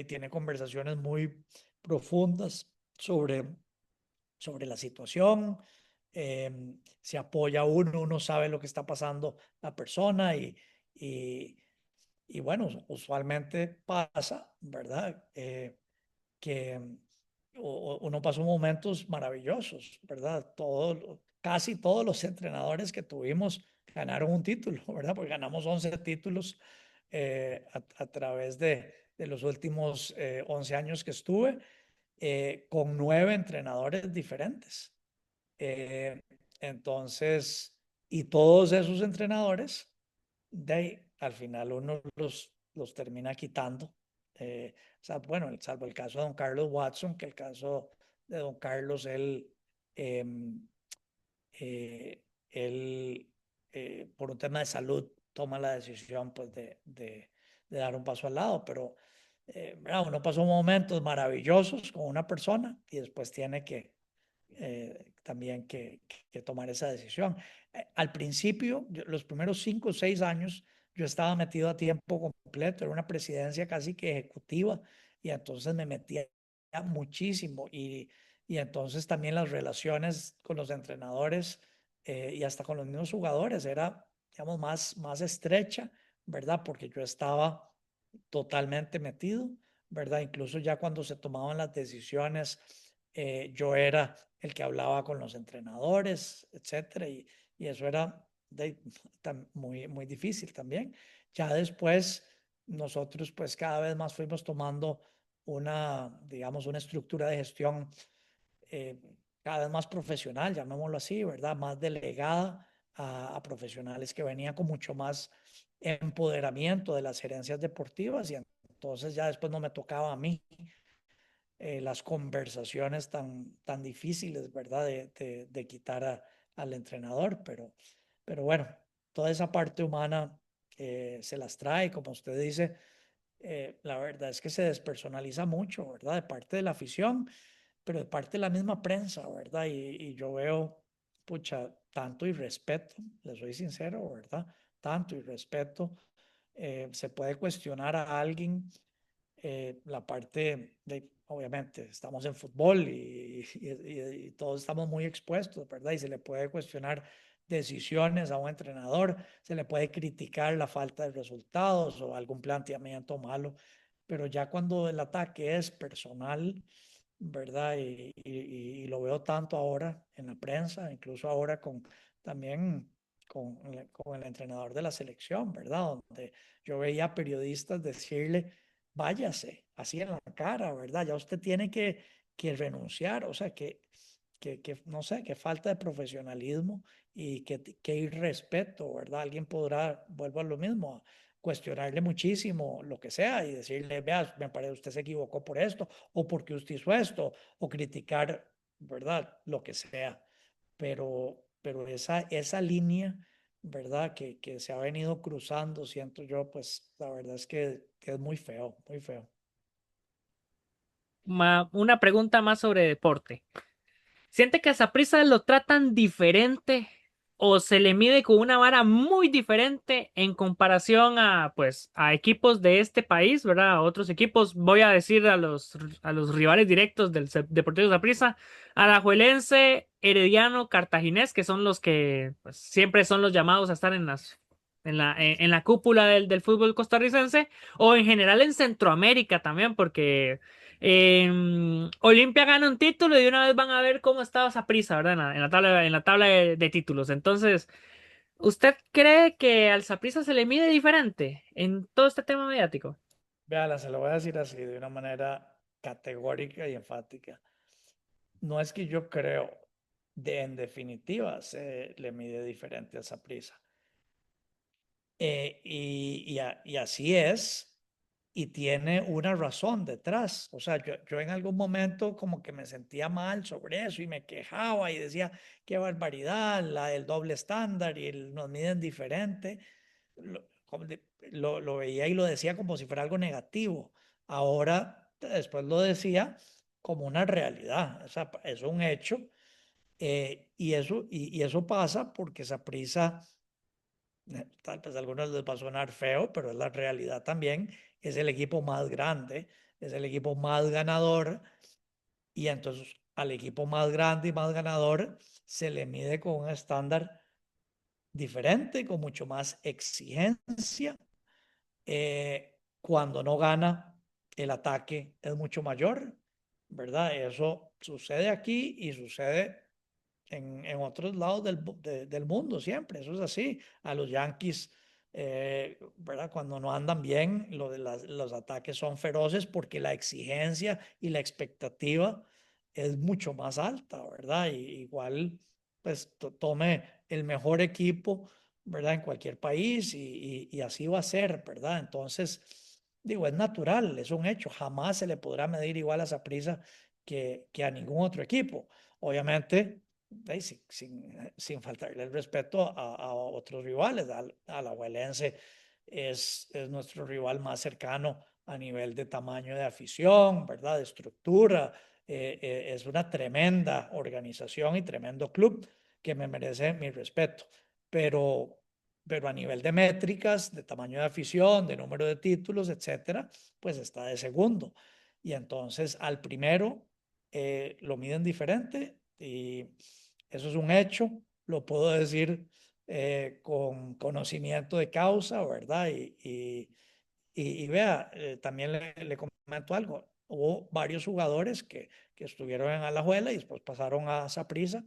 tiene conversaciones muy profundas sobre la situación. Se apoya uno, uno sabe lo que está pasando la persona y, y bueno, usualmente pasa, ¿verdad? Que uno pasó momentos maravillosos, ¿verdad? Casi todos los entrenadores que tuvimos ganaron un título, ¿verdad? Porque ganamos 11 títulos a través de los últimos 11 años que estuve, con 9 entrenadores diferentes. Eh, entonces, y todos esos entrenadores, al final uno los termina quitando. O sea, bueno, salvo el caso de don Carlos Watson, que el caso de don Carlos, eh, eh, él por un tema de salud, toma la decisión pues, de dar un paso al lado, pero uno pasó momentos maravillosos con una persona y después tiene también que tomar esa decisión. Al principio, los primeros 5 o 6 años, yo estaba metido a tiempo completo, era una presidencia casi que ejecutiva y entonces me metía muchísimo y entonces también las relaciones con los entrenadores y hasta con los mismos jugadores era, digamos, más estrecha, ¿verdad? Porque yo estaba totalmente metido, ¿verdad? Incluso ya cuando se tomaban las decisiones, yo era el que hablaba con los entrenadores, etcétera, y eso era muy difícil también. Ya después, nosotros pues cada vez más fuimos tomando digamos, una estructura de gestión cada vez más profesional, llamémoslo así, ¿verdad? Más delegada a profesionales que venían con mucho más empoderamiento de las gerencias deportivas y entonces ya después no me tocaba a mí las conversaciones tan difíciles, ¿verdad? De quitar al entrenador, pero bueno, toda esa parte humana se las trae, como usted dice, la verdad es que se despersonaliza mucho, ¿verdad? De parte de la afición, pero de parte de la misma prensa, ¿verdad? Y yo veo, pucha, tanto irrespeto, le soy sincero, ¿verdad? Tanto irrespeto. Se puede cuestionar a alguien la parte de, obviamente, estamos en fútbol y todos estamos muy expuestos, ¿verdad? Y se le puede cuestionar decisiones a un entrenador, se le puede criticar la falta de resultados o algún planteamiento malo, pero ya cuando el ataque es personal, ¿verdad? Y lo veo tanto ahora en la prensa, incluso ahora también con el entrenador de la selección, ¿verdad? Donde yo veía periodistas decirle, váyase, así en la cara, ¿verdad? Ya usted tiene que renunciar, o sea, no sé, que falta de profesionalismo y que irrespeto, ¿verdad? Alguien podrá, vuelvo a lo mismo, cuestionarle muchísimo lo que sea y decirle, vea, me parece usted se equivocó por esto o porque usted hizo esto o criticar, ¿verdad? Lo que sea. Pero esa línea, ¿verdad? Que se ha venido cruzando, siento yo, pues la verdad es que es muy feo, muy feo. Una pregunta más sobre deporte. ¿Siente que a Saprissa lo tratan diferente o se le mide con una vara muy diferente en comparación a, pues, a equipos de este país, ¿verdad? A otros equipos, voy a decir a los rivales directos del Deportivo Saprissa, Alajuelense, Herediano, Cartaginés, que son los que pues, siempre son los llamados a estar en en la cúpula del fútbol costarricense, o en general en Centroamérica también, porque Olimpia gana un título y de una vez van a ver cómo estaba esa prisa, ¿verdad? En la tabla de títulos. Entonces, ¿usted cree que al Saprissa se le mide diferente en todo este tema mediático? Véala, se lo voy a decir así, de una manera categórica y enfática. No es que yo creo, en definitiva, se le mide diferente a esa prisa. Y así es, y tiene una razón detrás. O sea, yo en algún momento como que me sentía mal sobre eso y me quejaba y decía, qué barbaridad, la del doble estándar y nos miden diferente. Lo veía y lo decía como si fuera algo negativo. Ahora, después lo decía como una realidad, o sea, es un hecho. Y eso pasa porque esa prisa tal vez a algunos les va a sonar feo, pero es la realidad también, es el equipo más grande, es el equipo más ganador y entonces al equipo más grande y más ganador se le mide con un estándar diferente, con mucho más exigencia. Cuando no gana, el ataque es mucho mayor, ¿verdad? Eso sucede aquí y sucede en otros lados del mundo siempre, eso es así. A los Yankees, ¿verdad? Cuando no andan bien, los ataques son feroces porque la exigencia y la expectativa es mucho más alta, ¿verdad? Y igual, pues tome el mejor equipo, ¿verdad? En cualquier país y así va a ser, ¿verdad? Entonces, digo, es natural, es un hecho, jamás se le podrá medir igual a Saprissa que a ningún otro equipo. Obviamente, sin faltarle el respeto a otros rivales. Al Alajuelense es nuestro rival más cercano a nivel de tamaño de afición, ¿verdad? De estructura. Es una tremenda organización y tremendo club que me merece mi respeto. Pero, pero a nivel de métricas, de tamaño de afición, de número de títulos, etcétera, pues está de segundo. Y entonces al primero lo miden diferente y eso es un hecho, lo puedo decir con conocimiento de causa, ¿verdad? Y vea, también le comento algo. Hubo varios jugadores que estuvieron en Alajuela y después pasaron a Saprissa.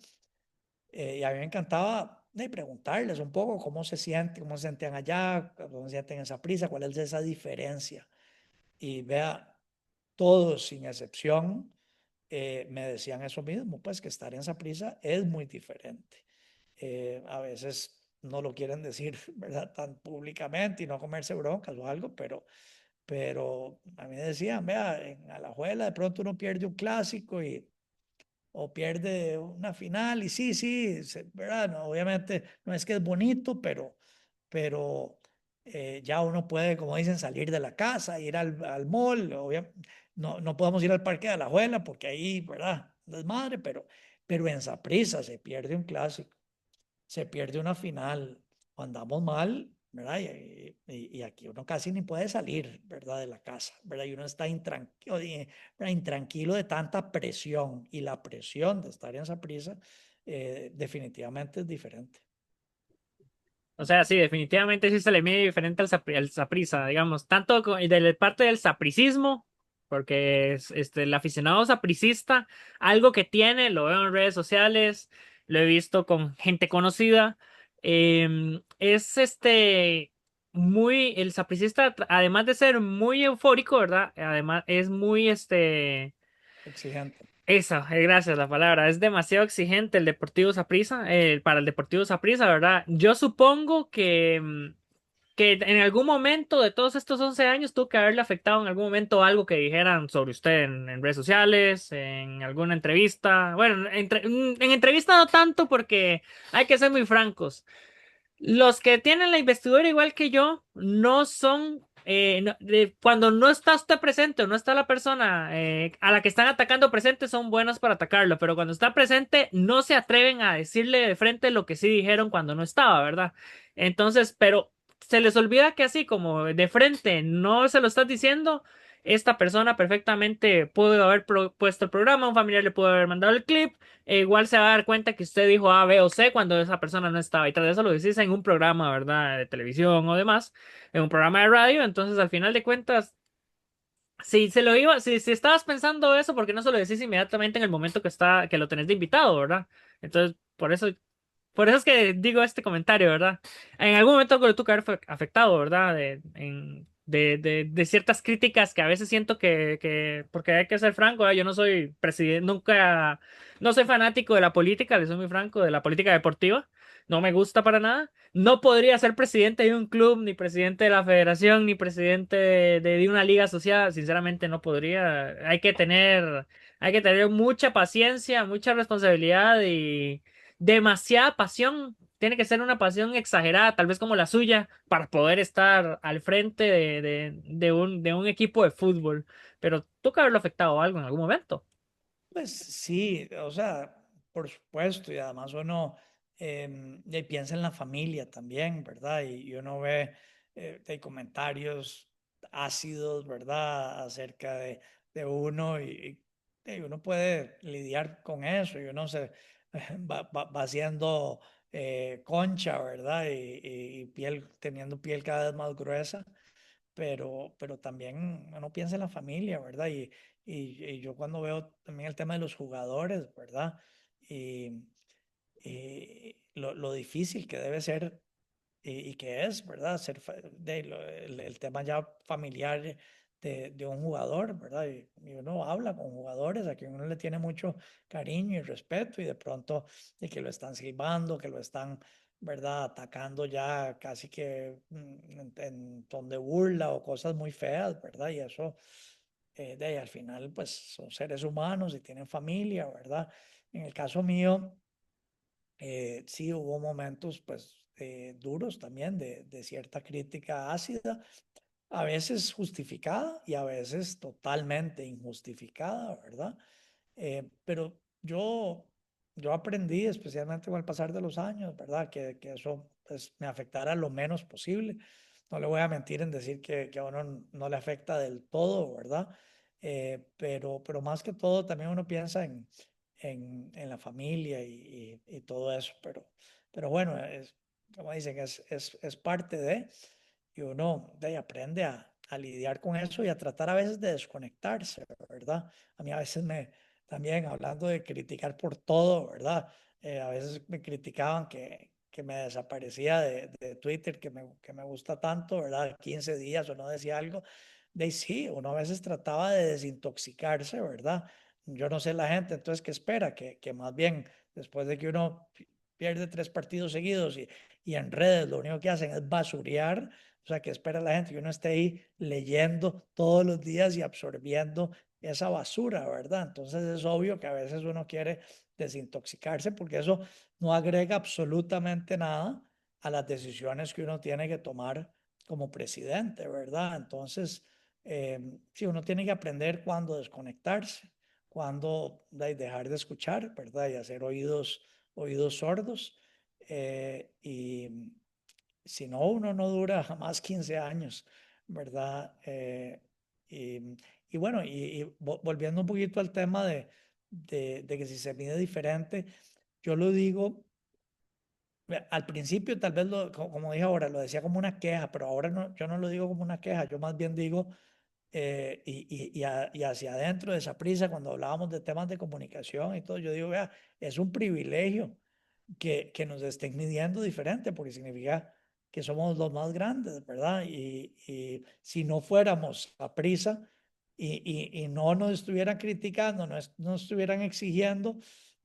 Y a mí me encantaba preguntarles un poco cómo se sentían allá, cómo se sienten en Saprissa, cuál es esa diferencia. Y vea, todos sin excepción me decían eso mismo, pues que estar en Saprissa es muy diferente. A veces no lo quieren decir, ¿verdad? Tan públicamente y no comerse broncas o algo, pero a mí me decían, vea, en Alajuela de pronto uno pierde un clásico o pierde una final y sí, sí, ¿verdad? No, obviamente no es que es bonito, pero ya uno puede, como dicen, salir de la casa, ir al mall, no, no podemos ir al parque de Alajuela porque ahí, ¿verdad? Desmadre, pero en Saprissa se pierde un clásico, se pierde una final, o andamos mal, ¿verdad? Y aquí uno casi ni puede salir, ¿verdad? De la casa, ¿verdad? Y uno está intranquilo, intranquilo de tanta presión y la presión de estar en Saprissa definitivamente es diferente. O sea, sí, definitivamente sí se le mide diferente al saprissa, digamos, tanto de la parte del sapricismo, porque el aficionado sapricista, algo que tiene, lo veo en redes sociales, lo he visto con gente conocida, es el sapricista, además de ser muy eufórico, ¿verdad? Además, es muy Exigente. esa, gracias, la palabra. Es demasiado exigente el Deportivo Saprissa, para el Deportivo Saprissa, ¿verdad? Yo supongo que en algún momento de todos estos 11 años tuvo que haberle afectado en algún momento algo que dijeran sobre usted en redes sociales, en alguna entrevista. Bueno, en entrevista no tanto porque hay que ser muy francos. Los que tienen la investidura igual que yo no son, cuando no está usted presente o no está la persona a la que están atacando presente, son buenos para atacarlo, pero cuando está presente no se atreven a decirle de frente lo que sí dijeron cuando no estaba, ¿verdad? Entonces, pero se les olvida que así como de frente no se lo estás diciendo, esta persona perfectamente pudo haber puesto el programa, un familiar le pudo haber mandado el clip, igual se va a dar cuenta que usted dijo A, B o C cuando esa persona no estaba. Y tras de eso lo decís en un programa, ¿verdad? De televisión o demás, en un programa de radio. Entonces, al final de cuentas, si estabas pensando eso, ¿por qué no se lo decís inmediatamente en el momento que lo tenés de invitado, ¿verdad? Entonces, por eso es que digo este comentario, ¿verdad? En algún momento algo le tuvo que haber afectado, ¿verdad? De ciertas críticas que a veces siento porque hay que ser franco, ¿verdad? Yo no soy presidente, nunca, no soy fanático de la política, le soy muy franco, de la política deportiva. No me gusta para nada. No podría ser presidente de un club, ni presidente de la federación, ni presidente de una liga asociada. Sinceramente no podría. Hay que tener mucha paciencia, mucha responsabilidad y demasiada pasión. Tiene que ser una pasión exagerada, tal vez como la suya, para poder estar al frente de un equipo de fútbol. Pero tuvo que haberlo afectado algo en algún momento. Pues sí, o sea, por supuesto, y además uno y piensa en la familia también, ¿verdad? Y uno ve hay comentarios ácidos, ¿verdad? Acerca de uno y uno puede lidiar con eso y uno se va haciendo concha, ¿verdad? Y piel, teniendo piel cada vez más gruesa, pero también uno piensa en la familia, ¿verdad? Y yo cuando veo también el tema de los jugadores, ¿verdad? Y, y lo difícil que debe ser y que es, ¿verdad? El tema ya familiar de un jugador, ¿verdad? Y uno habla con jugadores a quien uno le tiene mucho cariño y respeto y de pronto de que lo están silbando, que lo están, ¿verdad? Atacando ya casi que en ton de burla o cosas muy feas, ¿verdad? Y eso, de ahí al final, pues son seres humanos y tienen familia, ¿verdad? En el caso mío, sí hubo momentos pues duros también de cierta crítica ácida, a veces justificada y a veces totalmente injustificada, ¿verdad? Pero yo aprendí, especialmente con el pasar de los años, ¿verdad? Que eso pues, me afectara lo menos posible. No le voy a mentir en decir que a uno no le afecta del todo, ¿verdad? Pero más que todo también uno piensa en la familia y todo eso. Pero bueno, como dicen, es parte de, y uno de ahí aprende a lidiar con eso y a tratar a veces de desconectarse, ¿verdad? A mí a veces también hablando de criticar por todo, ¿verdad? A veces me criticaban que me desaparecía de Twitter, que me gusta tanto, ¿verdad? 15 días o no decía algo. De ahí sí, uno a veces trataba de desintoxicarse, ¿verdad? yo no sé la gente, entonces, ¿qué espera? Que más bien, después de que uno pierde 3 partidos seguidos y en redes lo único que hacen es basurear, o sea, ¿qué espera la gente? Que uno esté ahí leyendo todos los días y absorbiendo esa basura, ¿verdad? Entonces es obvio que a veces uno quiere desintoxicarse porque eso no agrega absolutamente nada a las decisiones que uno tiene que tomar como presidente, ¿verdad? Entonces, sí, uno tiene que aprender cuándo desconectarse, cuándo dejar de escuchar, ¿verdad? Y hacer oídos sordos. Y si no, uno no dura jamás 15 años, ¿verdad? Y, y bueno, volviendo un poquito al tema de que si se mide diferente, yo lo digo, al principio tal vez, como dije ahora, lo decía como una queja, pero ahora no, yo no lo digo como una queja, yo más bien digo, y hacia adentro de esa prisa, cuando hablábamos de temas de comunicación y todo, yo digo, vea, es un privilegio que nos estén midiendo diferente, porque significa que somos los más grandes, ¿verdad? Y si no fuéramos a prisa y no nos estuvieran criticando, no estuvieran exigiendo,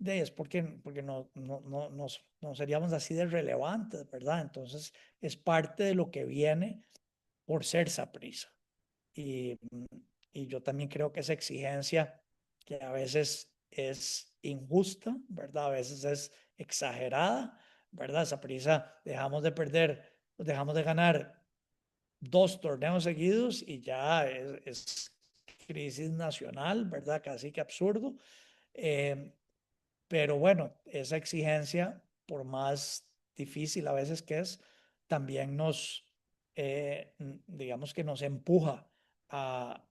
es porque no seríamos así de relevantes, ¿verdad? Entonces, es parte de lo que viene por ser Saprissa. Y, y yo también creo que esa exigencia que a veces es injusta, ¿verdad? A veces es exagerada, ¿verdad? Esa prisa, dejamos de ganar 2 torneos seguidos y ya es crisis nacional, ¿verdad? Casi que absurdo. Eh, pero bueno, esa exigencia, por más difícil a veces que es, también digamos que nos empuja a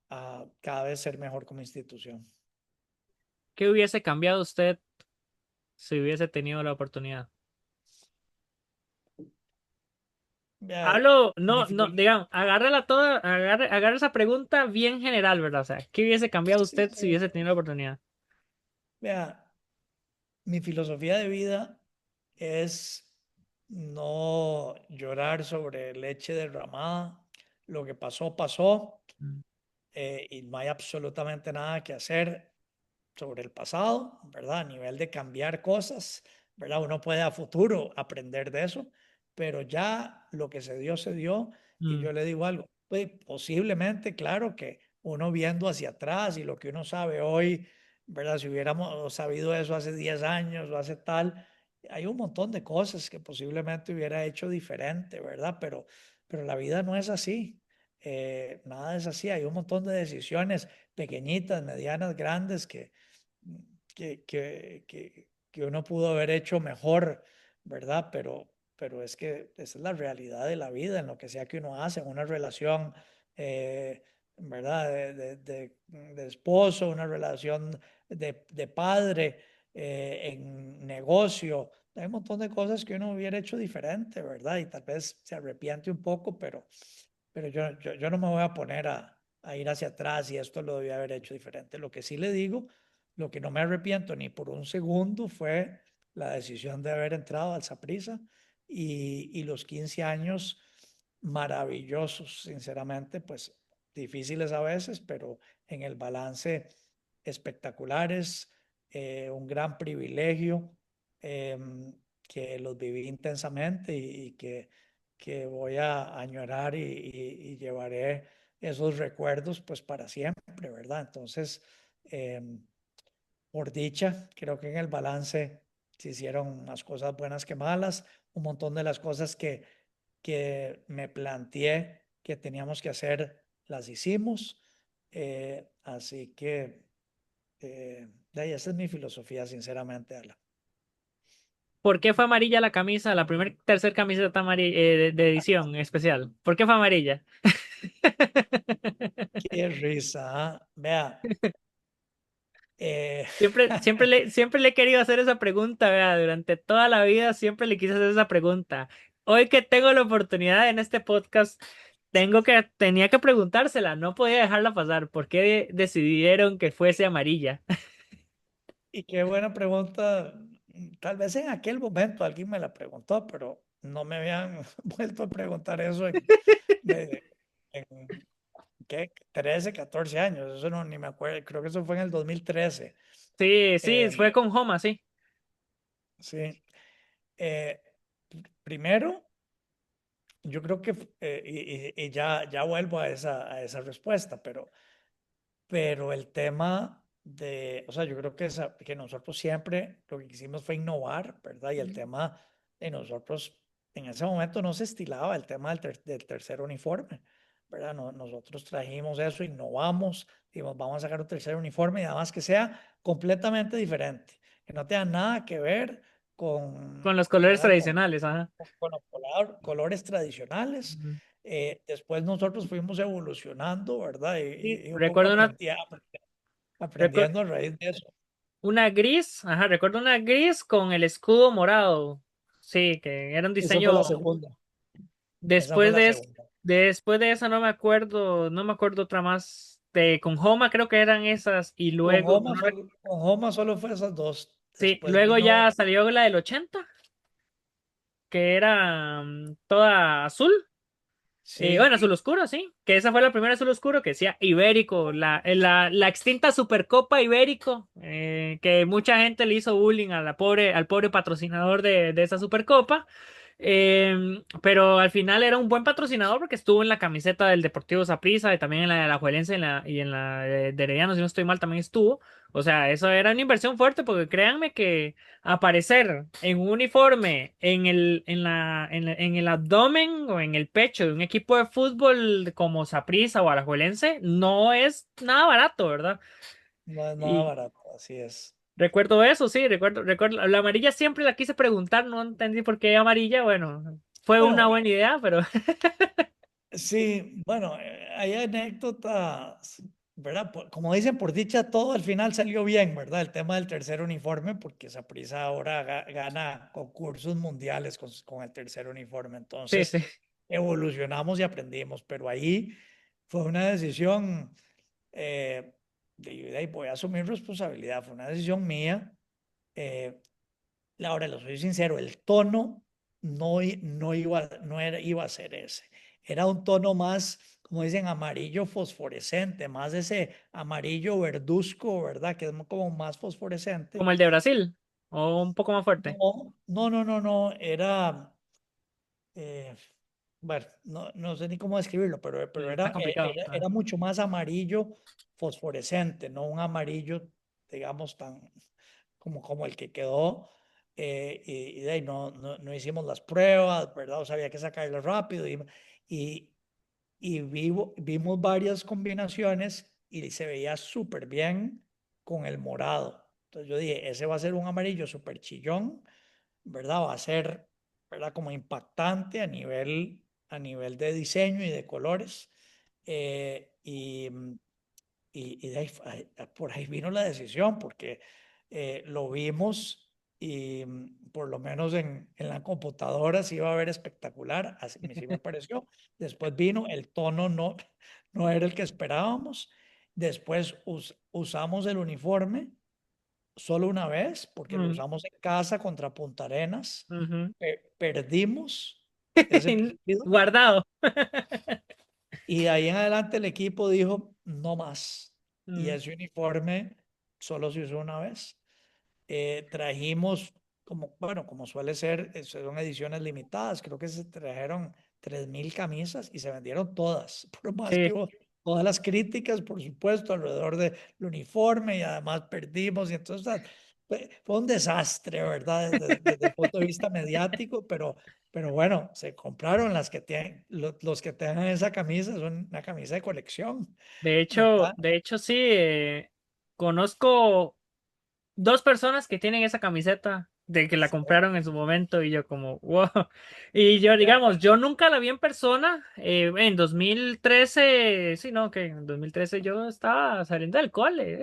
cada vez ser mejor como institución. ¿Qué hubiese cambiado usted si hubiese tenido la oportunidad? Vea, Hablo, mi, no, no, filo- digamos, agárrala toda, agarre esa pregunta bien general, ¿verdad? O sea, ¿qué hubiese cambiado sí, usted si sí, hubiese tenido la oportunidad? vea, mi filosofía de vida es no llorar sobre leche derramada. Lo que pasó, pasó, Mm. y no hay absolutamente nada que hacer sobre el pasado, ¿verdad? A nivel de cambiar cosas, ¿verdad? Uno puede a futuro aprender de eso, pero ya lo que se dio, y Mm. yo le digo algo, pues posiblemente, claro que uno viendo hacia atrás y lo que uno sabe hoy, ¿verdad? Si hubiéramos sabido eso hace 10 años o hace tal, hay un montón de cosas que posiblemente hubiera hecho diferente, ¿verdad? Pero la vida no es así. Nada es así, hay un montón de decisiones pequeñitas, medianas, grandes que uno pudo haber hecho mejor, ¿verdad? Pero es que esa es la realidad de la vida, en lo que sea que uno hace, en una relación, ¿verdad? De esposo, una relación de padre, en negocio. Hay un montón de cosas que uno hubiera hecho diferente, ¿verdad? Y tal vez se arrepiente un poco, pero yo no me voy a poner a ir hacia atrás y esto lo debía haber hecho diferente. Lo que sí le digo, lo que no me arrepiento ni por un segundo fue la decisión de haber entrado al Saprissa y los 15 años maravillosos, sinceramente, pues difíciles a veces, pero en el balance espectaculares, un gran privilegio, eh, que los viví intensamente y que voy a añorar y llevaré esos recuerdos pues para siempre, ¿verdad? Entonces, eh, por dicha, creo que en el balance se hicieron más cosas buenas que malas, un montón de las cosas que me planteé que teníamos que hacer, las hicimos, así que de ahí, esa es mi filosofía, sinceramente, Ala. ¿Por qué fue amarilla la camisa, la tercer camiseta amarilla, de edición especial? ¿Por qué fue amarilla? Qué risa, ¿ah? Vea, eh, Siempre le he querido hacer esa pregunta, vea, durante toda la vida siempre le quise hacer esa pregunta. Hoy que tengo la oportunidad en este podcast, tenía que preguntársela, no podía dejarla pasar. ¿Por qué decidieron que fuese amarilla? y qué buena pregunta. Tal vez en aquel momento alguien me la preguntó, pero no me habían vuelto a preguntar eso de- en ¿qué? 13, 14 años, eso no, ni me acuerdo, creo que eso fue en el 2013. Sí, sí, fue Eh, con Homa, sí. sí, eh, primero, yo creo que, y ya vuelvo a esa respuesta, pero el tema de, o sea, yo creo que, que nosotros siempre lo que quisimos fue innovar, ¿verdad? Y el tema de nosotros, en ese momento no se estilaba el tema del tercer uniforme, ¿verdad? Nosotros trajimos eso, innovamos, dijimos, vamos a sacar un tercer uniforme y además que sea completamente diferente, que no tenga nada que ver Con con, los colores ¿verdad? tradicionales, ajá. Con los colores tradicionales. Ujú. Después nosotros fuimos evolucionando, ¿verdad? Sí, Y un poco recuerdo aprendiendo a raíz de eso. una gris, ajá, recuerdo una gris con el escudo morado. Sí, que era un Esa fue diseño. la segunda. Esa fue Después la de, segunda. después de esa no me acuerdo otra más. Con Homa creo que eran esas. Y luego, Con Homa solo fue esas dos. sí, Después luego vino, ya salió la del 80 que era toda azul. Bueno, sí, azul oscuro, sí. Que esa fue la primera azul oscuro que decía Ibérico, la extinta Supercopa Ibérico, que mucha gente le hizo bullying a al pobre patrocinador de esa Supercopa. Pero al final era un buen patrocinador porque estuvo en la camiseta del Deportivo Saprissa y también en la de la Juelense y en la de Herediano, si no estoy mal, también estuvo. O sea, eso era una inversión fuerte porque créanme que aparecer en un uniforme en el abdomen o en el pecho de un equipo de fútbol como Saprissa o Alajuelense no es nada barato, ¿verdad? no es nada Y barato, así es. recuerdo eso, sí, recuerdo. La amarilla siempre la quise preguntar, no entendí por qué amarilla. Bueno, fue una Bueno, buena idea, pero sí, bueno, hay anécdotas, ¿verdad? Como dicen, por dicha, todo al final salió bien, ¿verdad? El tema del tercer uniforme, porque Saprissa ahora gana concursos mundiales con el tercer uniforme. sí, Entonces, sí. evolucionamos y aprendimos, pero ahí fue una decisión, eh, voy a asumir responsabilidad, fue una decisión mía. eh, Laura, lo soy sincero, el tono no iba a ser ese. Era un tono más, como dicen, amarillo fosforescente, más ese amarillo verduzco, ¿verdad? Que es como más fosforescente. Como el de Brasil, o un poco más fuerte. No, era, eh, bueno, no sé ni cómo describirlo, pero Está complicado. era mucho más amarillo fosforescente, no un amarillo, digamos, tan como el que quedó. Y de ahí no hicimos las pruebas, ¿verdad? O sea, había que sacarlo rápido. Y, vimos varias combinaciones y se veía súper bien con el morado. Entonces yo dije, ese va a ser un amarillo súper chillón, ¿verdad? Va a ser, ¿verdad? Como impactante a nivel de diseño y de colores. Eh, y, y de por ahí vino la decisión, porque lo vimos y por lo menos en la computadora se iba a ver espectacular, así sí me pareció. Después vino, el tono no era el que esperábamos. Después usamos el uniforme solo una vez, porque lo Mm, usamos en casa contra Punta Arenas. ujú. Perdimos ese partido Guardado. y de ahí en adelante el equipo dijo, no más. Y Mm, ese uniforme solo se usó una vez. Trajimos, bueno, como suele ser, son ediciones limitadas, creo que se trajeron 3.000 camisas y se vendieron todas, por más que sí, hubo todas las críticas, por supuesto, alrededor del uniforme y además perdimos y entonces fue un desastre, ¿verdad? Desde el punto de vista mediático, pero bueno, se compraron las que tienen, los que tengan esa camisa, son una camisa de colección, ¿verdad? de hecho sí, conozco dos personas que tienen esa camiseta de que la Sí, compraron en su momento y yo como, wow. Y yo, ya, digamos, yo nunca la vi en persona. En 2013 sí, no, que en 2013 yo estaba saliendo del cole.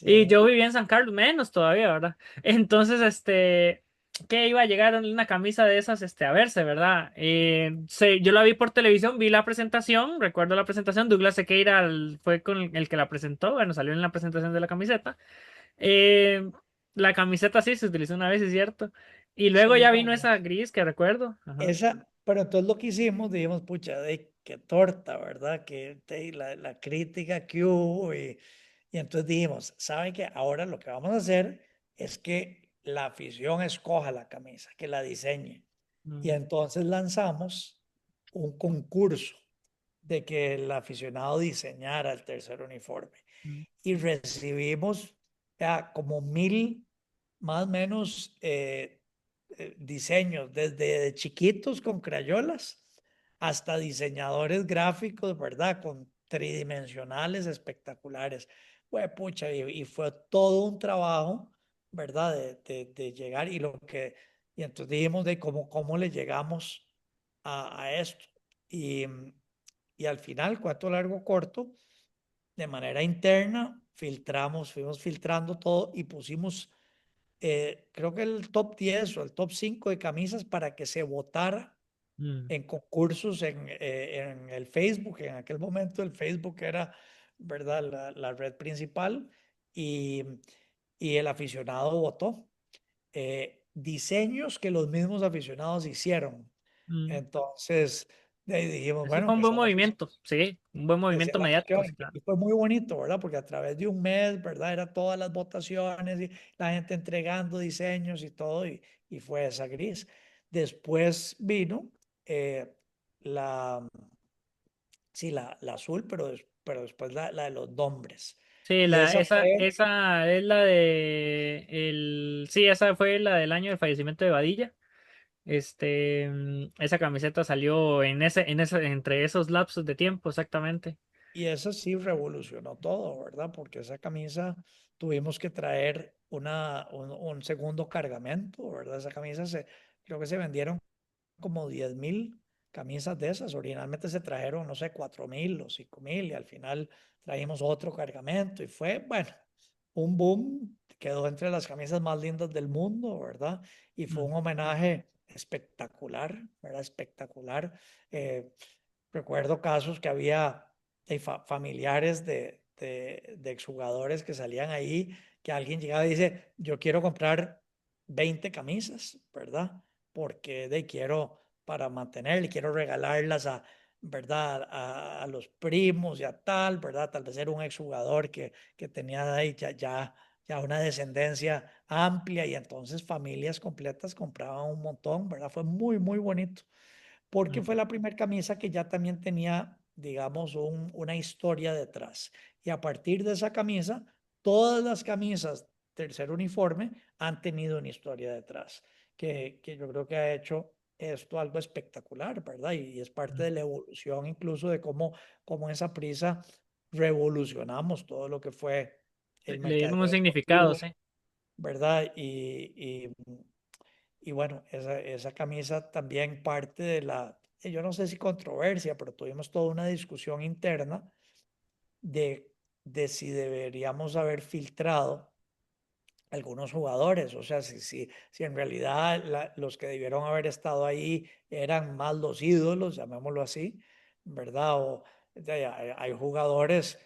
Y sí, yo vivía en San Carlos, menos todavía, ¿verdad? Entonces, que iba a llegar una camisa de esas, a verse, ¿verdad? Yo la vi por televisión, vi la presentación, recuerdo la presentación, Douglas Sequeira fue con el que la presentó, bueno, salió en la presentación de la camiseta. Eh, la camiseta sí se utilizó una vez, es cierto. Y luego sí, ya no, vino esa gris que recuerdo. Ajá. Pero entonces lo que hicimos, dijimos, pucha, de qué torta, ¿verdad? Que la crítica que hubo y entonces dijimos, ¿saben qué? Ahora lo que vamos a hacer es que la afición escoja la camisa, que la diseñe. Y Mm, entonces lanzamos un concurso de que el aficionado diseñara el tercer uniforme. mm, Y recibimos ya como 1000 más o menos diseños, desde chiquitos con crayolas hasta diseñadores gráficos, ¿verdad? Con tridimensionales espectaculares. Fue pucha, y fue todo un trabajo, ¿verdad? De llegar y entonces dijimos de cómo le llegamos a esto. Y, y al final, cuento largo corto, de manera interna, fuimos filtrando todo y pusimos, creo que el top 10 o el top 5 de camisas para que se votara mm, en concursos en el Facebook. En aquel momento el Facebook era, ¿verdad?, la red principal y, y el aficionado votó. Diseños que los mismos aficionados hicieron. mm. Entonces, de ahí dijimos, Eso bueno, fue un que buen sea la movimiento, sí, un buen que sea movimiento la mediático, afición. sí, claro. Y fue muy bonito, ¿verdad? Porque a través de un mes, ¿verdad? Era todas las votaciones y la gente entregando diseños y todo, y fue esa gris. Después vino eh, la, sí, la azul, pero después la de los nombres. Sí, Y esa fue, esa es la sí, esa fue la del año del fallecimiento de Badilla. Esa camiseta salió entre esos lapsos de tiempo, exactamente. y esa sí revolucionó todo, ¿verdad? Porque esa camisa tuvimos que traer un segundo cargamento, ¿verdad? Creo que se vendieron como 10.000 camisas de esas. Originalmente se trajeron, no sé, 4.000 o 5.000 y al final trajimos otro cargamento y fue, bueno, un boom. Quedó entre las camisas más lindas del mundo, ¿verdad? Y fue Mm, un homenaje espectacular, ¿verdad? Espectacular. Eh, Recuerdo casos que había familiares de exjugadores que salían ahí, que alguien llegaba y dice, yo quiero comprar 20 camisas, ¿verdad? Porque quiero para mantener y quiero regalarlas a, ¿verdad? A los primos y a tal, ¿verdad? Tal vez era un exjugador que tenía ahí ya una descendencia amplia y entonces familias completas compraban un montón, ¿verdad? Fue muy, muy bonito porque mm, fue la primera camisa que ya también tenía, digamos, una historia detrás. Y a partir de esa camisa, todas las camisas tercer uniforme han tenido una historia detrás, que yo creo que ha hecho esto algo espectacular, ¿verdad? Y es parte mm. de la evolución incluso de cómo esa prisa revolucionamos todo lo que fue el Le dieron un mercadeo significado, deportivo, sí. ¿verdad? Y bueno, esa camisa también parte yo no sé si controversia, pero tuvimos toda una discusión interna de, de si deberíamos haber filtrado algunos jugadores, o sea, si en realidad los que debieron haber estado ahí eran más los ídolos, llamémoslo así, ¿verdad? O hay jugadores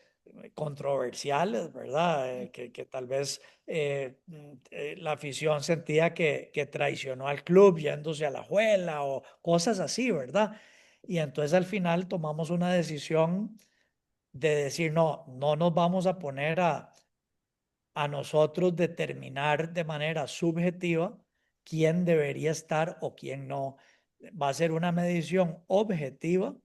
controversiales, ¿verdad? Que tal vez la afición sentía que traicionó al club yéndose a la juela o cosas así, ¿verdad? Y entonces al final tomamos una decisión de decir, no, no nos vamos a poner a nosotros determinar de manera subjetiva quién debería estar o quién no. Va a ser una medición objetiva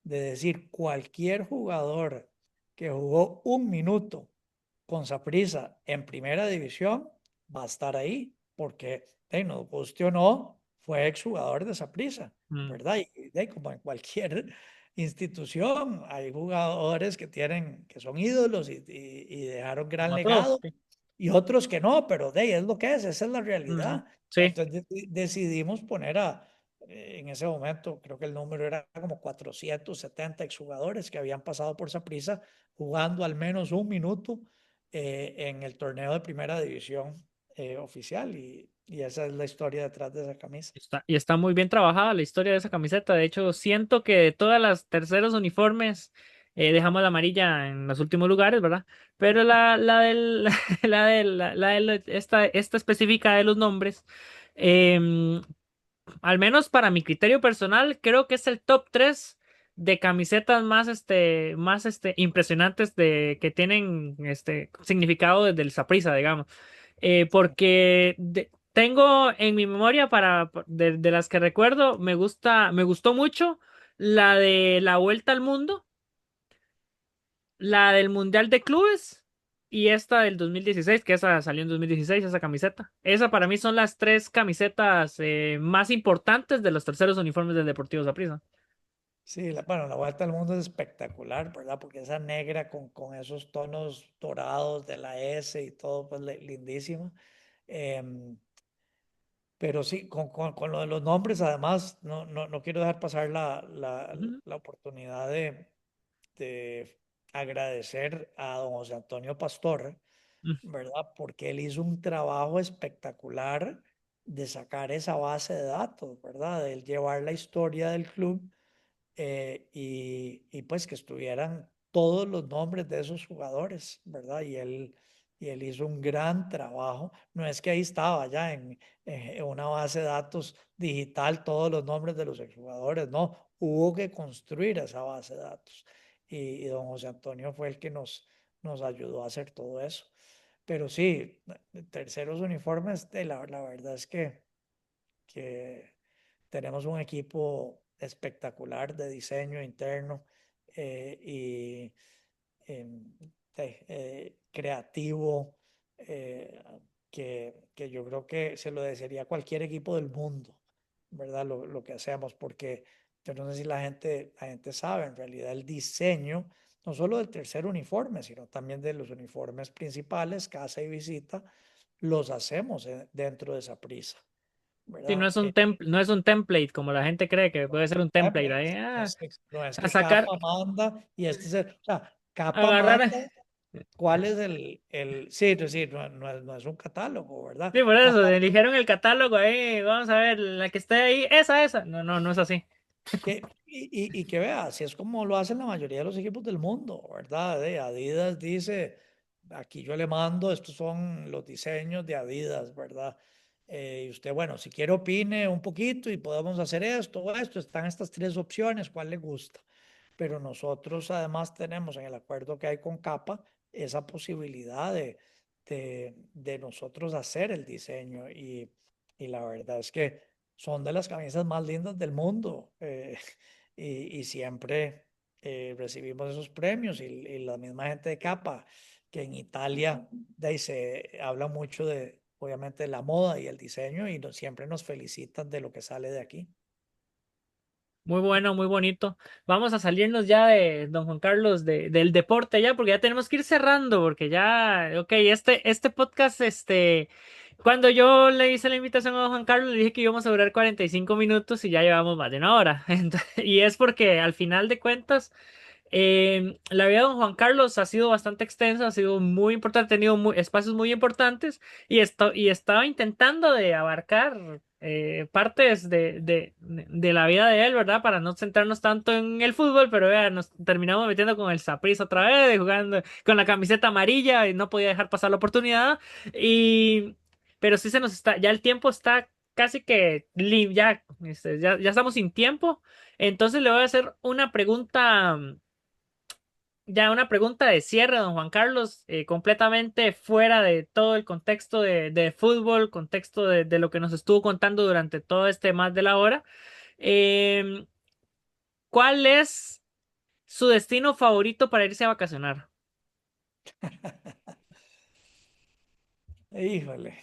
de decir cualquier jugador que jugó un minuto con Saprissa en primera división va a estar ahí, porque nos guste o no, fue exjugador de Saprissa, Mm. ¿verdad? Y como en cualquier institución, hay jugadores que son ídolos y dejaron gran Como todo, legado sí. y otros que no, pero es lo que es, esa es la Ujú, realidad. sí. Entonces decidimos poner en ese momento, creo que el número era como 470 exjugadores que habían pasado por Saprissa jugando al menos un minuto en el torneo de primera división oficial y esa es la historia detrás de esa camisa. Y está muy bien trabajada la historia de esa camiseta. De hecho, siento que de todas las terceros uniformes, dejamos la amarilla en los últimos lugares, ¿verdad? Pero esta específica de los nombres, em, al menos para mi criterio personal, creo que es el top 3 de camisetas más impresionantes que tienen significado desde el Saprissa, digamos. Porque tengo en mi memoria de las que recuerdo, me gustó mucho la de la Vuelta al Mundo, la del Mundial de Clubes y esta del 2016, que esa salió en 2016, esa camiseta. Esa para mí son las tres camisetas más importantes de los terceros uniformes del Deportivo Saprissa. Sí, bueno, la vuelta al mundo es espectacular, ¿verdad? Porque esa negra con esos tonos dorados de la S y todo, pues lindísima. Em, pero sí, con lo de los nombres, además, no quiero dejar pasar Ujú, la oportunidad de agradecer a don José Antonio Pastor, ujú. ¿verdad? Porque él hizo un trabajo espectacular de sacar esa base de datos, ¿verdad? De él llevar la historia del club y pues que estuvieran todos los nombres de esos jugadores, ¿verdad? Y él hizo un gran trabajo. No es que ahí estaba ya en una base de datos digital todos los nombres de los exjugadores, no, hubo que construir esa base de datos. Y don José Antonio fue el que nos ayudó a hacer todo eso. Pero sí, terceros uniformes, la verdad es que tenemos un equipo espectacular de diseño interno y creativo que yo creo que se lo desearía a cualquier equipo del mundo, ¿verdad? Lo que hacemos, porque yo no sé si la gente sabe, en realidad el diseño, no solo del tercer uniforme, sino también de los uniformes principales, casa y visita, los hacemos dentro de esa prisa. Sí, ¿Verdad? no es un template como la gente cree que puede ser un template ahí. No es A que sacar, capa manda y este es el, o sea, capa agarrar. manda cuál es sí, sí, no es un catálogo, ¿verdad? Sí, por eso, Capa eligieron el catálogo ahí, vamos a ver, la que esté ahí, esa. No es así. y que vea, así es como lo hacen la mayoría de los equipos del mundo, ¿verdad? Adidas dice, aquí yo le mando, estos son los diseños de Adidas, ¿verdad? Y usted, bueno, si quiere opine un poquito y podemos hacer esto o esto, están estas tres opciones, ¿cuál le gusta? Pero nosotros además tenemos en el acuerdo que hay con Capa esa posibilidad de nosotros hacer el diseño y la verdad es que son de las camisas más lindas del mundo y siempre recibimos esos premios y la misma gente de Capa que en Italia de ahí se habla mucho de obviamente de la moda y el diseño y siempre nos felicitan de lo que sale de aquí. Muy bueno, muy bonito. Vamos a salirnos ya de don Juan Carlos, del deporte ya, porque ya tenemos que ir cerrando, porque ya, ok, este podcast, cuando yo le hice la invitación a don Juan Carlos, le dije que íbamos a durar 45 minutos y ya llevamos más de una hora. Y es porque al final de cuentas, la vida de don Juan Carlos ha sido bastante extensa, ha sido muy importante, ha tenido espacios muy importantes y estaba intentando de abarcar partes de la vida de él, ¿verdad? Para no centrarnos tanto en el fútbol, pero vea, nos terminamos metiendo con el Saprissa otra vez, de jugando con la camiseta amarilla y no podía dejar pasar la oportunidad. Y, pero sí se nos está, ya el tiempo está casi que ya estamos sin tiempo. Entonces le voy a hacer una pregunta ya una pregunta de cierre, don Juan Carlos, completamente fuera de todo el contexto de fútbol, contexto de lo que nos estuvo contando durante todo este más de la hora. Em, ¿Cuál es su destino favorito para irse a vacacionar? Híjole,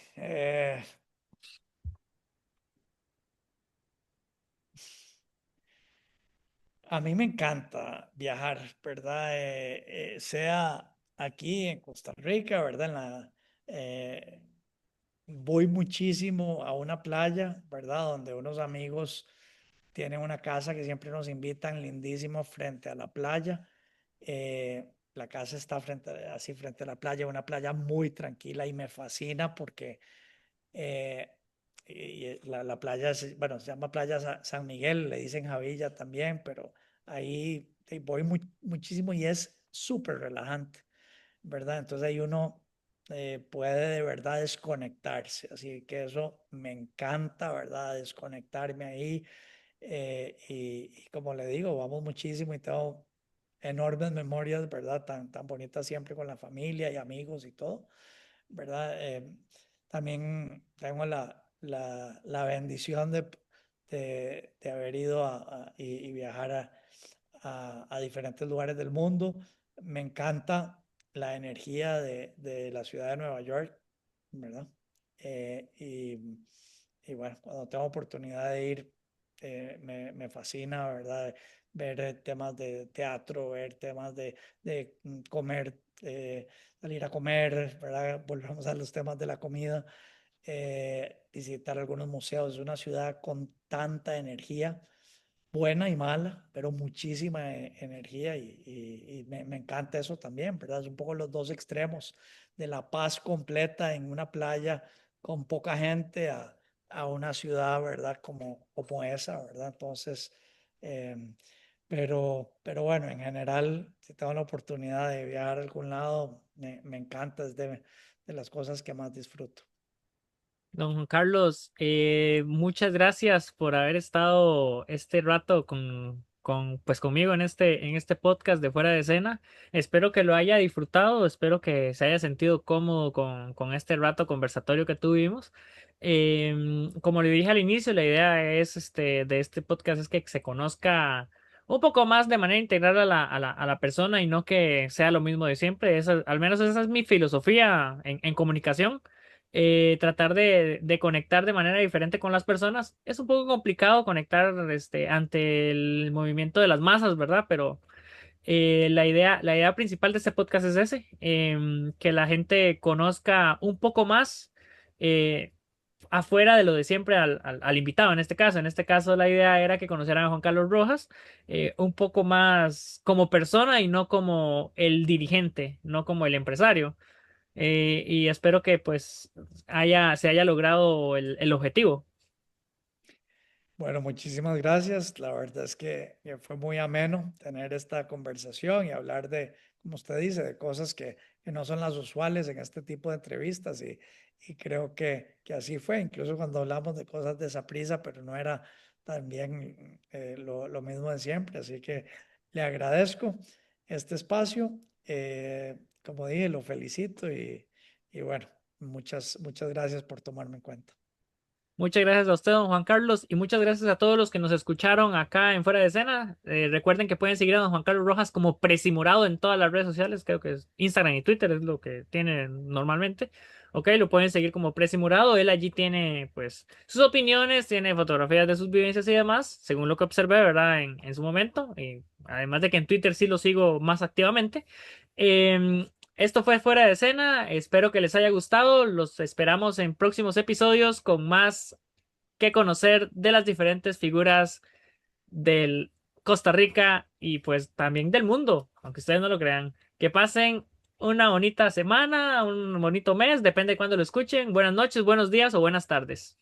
a mí me encanta viajar, ¿verdad? Sea aquí en Costa Rica, ¿verdad? Eh, voy muchísimo a una playa, ¿verdad? Donde unos amigos tienen una casa que siempre nos invitan, lindísimo, frente a la playa. La casa está así frente a la playa, una playa muy tranquila y me fascina porque eh, la playa, bueno, se llama Playa San Miguel, le dicen Javilla también, pero ahí voy muchísimo y es súper relajante, ¿verdad? Entonces ahí uno puede de verdad desconectarse. Así que eso me encanta, ¿verdad? Desconectarme ahí. Y como le digo, vamos muchísimo y tengo enormes memorias, ¿verdad? Tan bonitas siempre con la familia y amigos y todo, ¿verdad? También tengo la bendición de haber ido y viajar a diferentes lugares del mundo. Me encanta la energía de la ciudad de Nueva York, ¿verdad? Eh, y, y bueno, cuando tengo oportunidad de ir, me fascina, ¿verdad? Ver temas de teatro, ver temas de comer, salir a comer, ¿verdad? Volvemos a los temas de la comida, visitar algunos museos. Es una ciudad con tanta energía, buena y mala, pero muchísima energía y me encanta eso también, ¿verdad? Es un poco los dos extremos de la paz completa en una playa con poca gente a una ciudad, ¿verdad? Como esa, ¿verdad? Entonces, eh, pero bueno, en general, si tengo la oportunidad de viajar a algún lado, me encanta, es de las cosas que más disfruto. Don Juan Carlos, muchas gracias por haber estado este rato pues conmigo en este podcast de Fuera de Escena. Espero que lo haya disfrutado, espero que se haya sentido cómodo con este rato conversatorio que tuvimos. Como le dije al inicio, la idea es de este podcast es que se conozca un poco más de manera integral a la persona y no que sea lo mismo de siempre. Al menos esa es mi filosofía en comunicación, tratar de conectar de manera diferente con las personas. Es un poco complicado conectar ante el movimiento de las masas, ¿verdad? Pero la idea principal de este podcast es ese, que la gente conozca un poco más eh, afuera de lo de siempre al invitado, en este caso. En este caso la idea era que conocieran a Juan Carlos Rojas un poco más como persona y no como el dirigente, no como el empresario. Y espero que pues se haya logrado el objetivo. Bueno, muchísimas gracias. La verdad es que fue muy ameno tener esta conversación y hablar como usted dice, de cosas que no son las usuales en este tipo de entrevistas. Y creo que así fue, incluso cuando hablamos de cosas de prisa, pero no era también lo mismo de siempre. Así que le agradezco este espacio. Como dije, lo felicito y bueno, muchas gracias por tomarme en cuenta. Muchas gracias a usted, don Juan Carlos, y muchas gracias a todos los que nos escucharon acá en Fuera de Escena. Recuerden que pueden seguir a don Juan Carlos Rojas como Presimurado en todas las redes sociales, creo que es Instagram y Twitter es lo que tiene normalmente. Ok, lo pueden seguir como Presimurado. Él allí tiene pues sus opiniones, tiene fotografías de sus vivencias y demás, según lo que observé, ¿verdad? En su momento. Y además de que en Twitter sí lo sigo más activamente. Esto fue Fuera de Escena. Espero que les haya gustado. Los esperamos en próximos episodios con más que conocer de las diferentes figuras del Costa Rica y pues también del mundo, aunque ustedes no lo crean. Que pasen una bonita semana, un bonito mes, depende de cuándo lo escuchen. Buenas noches, buenos días o buenas tardes.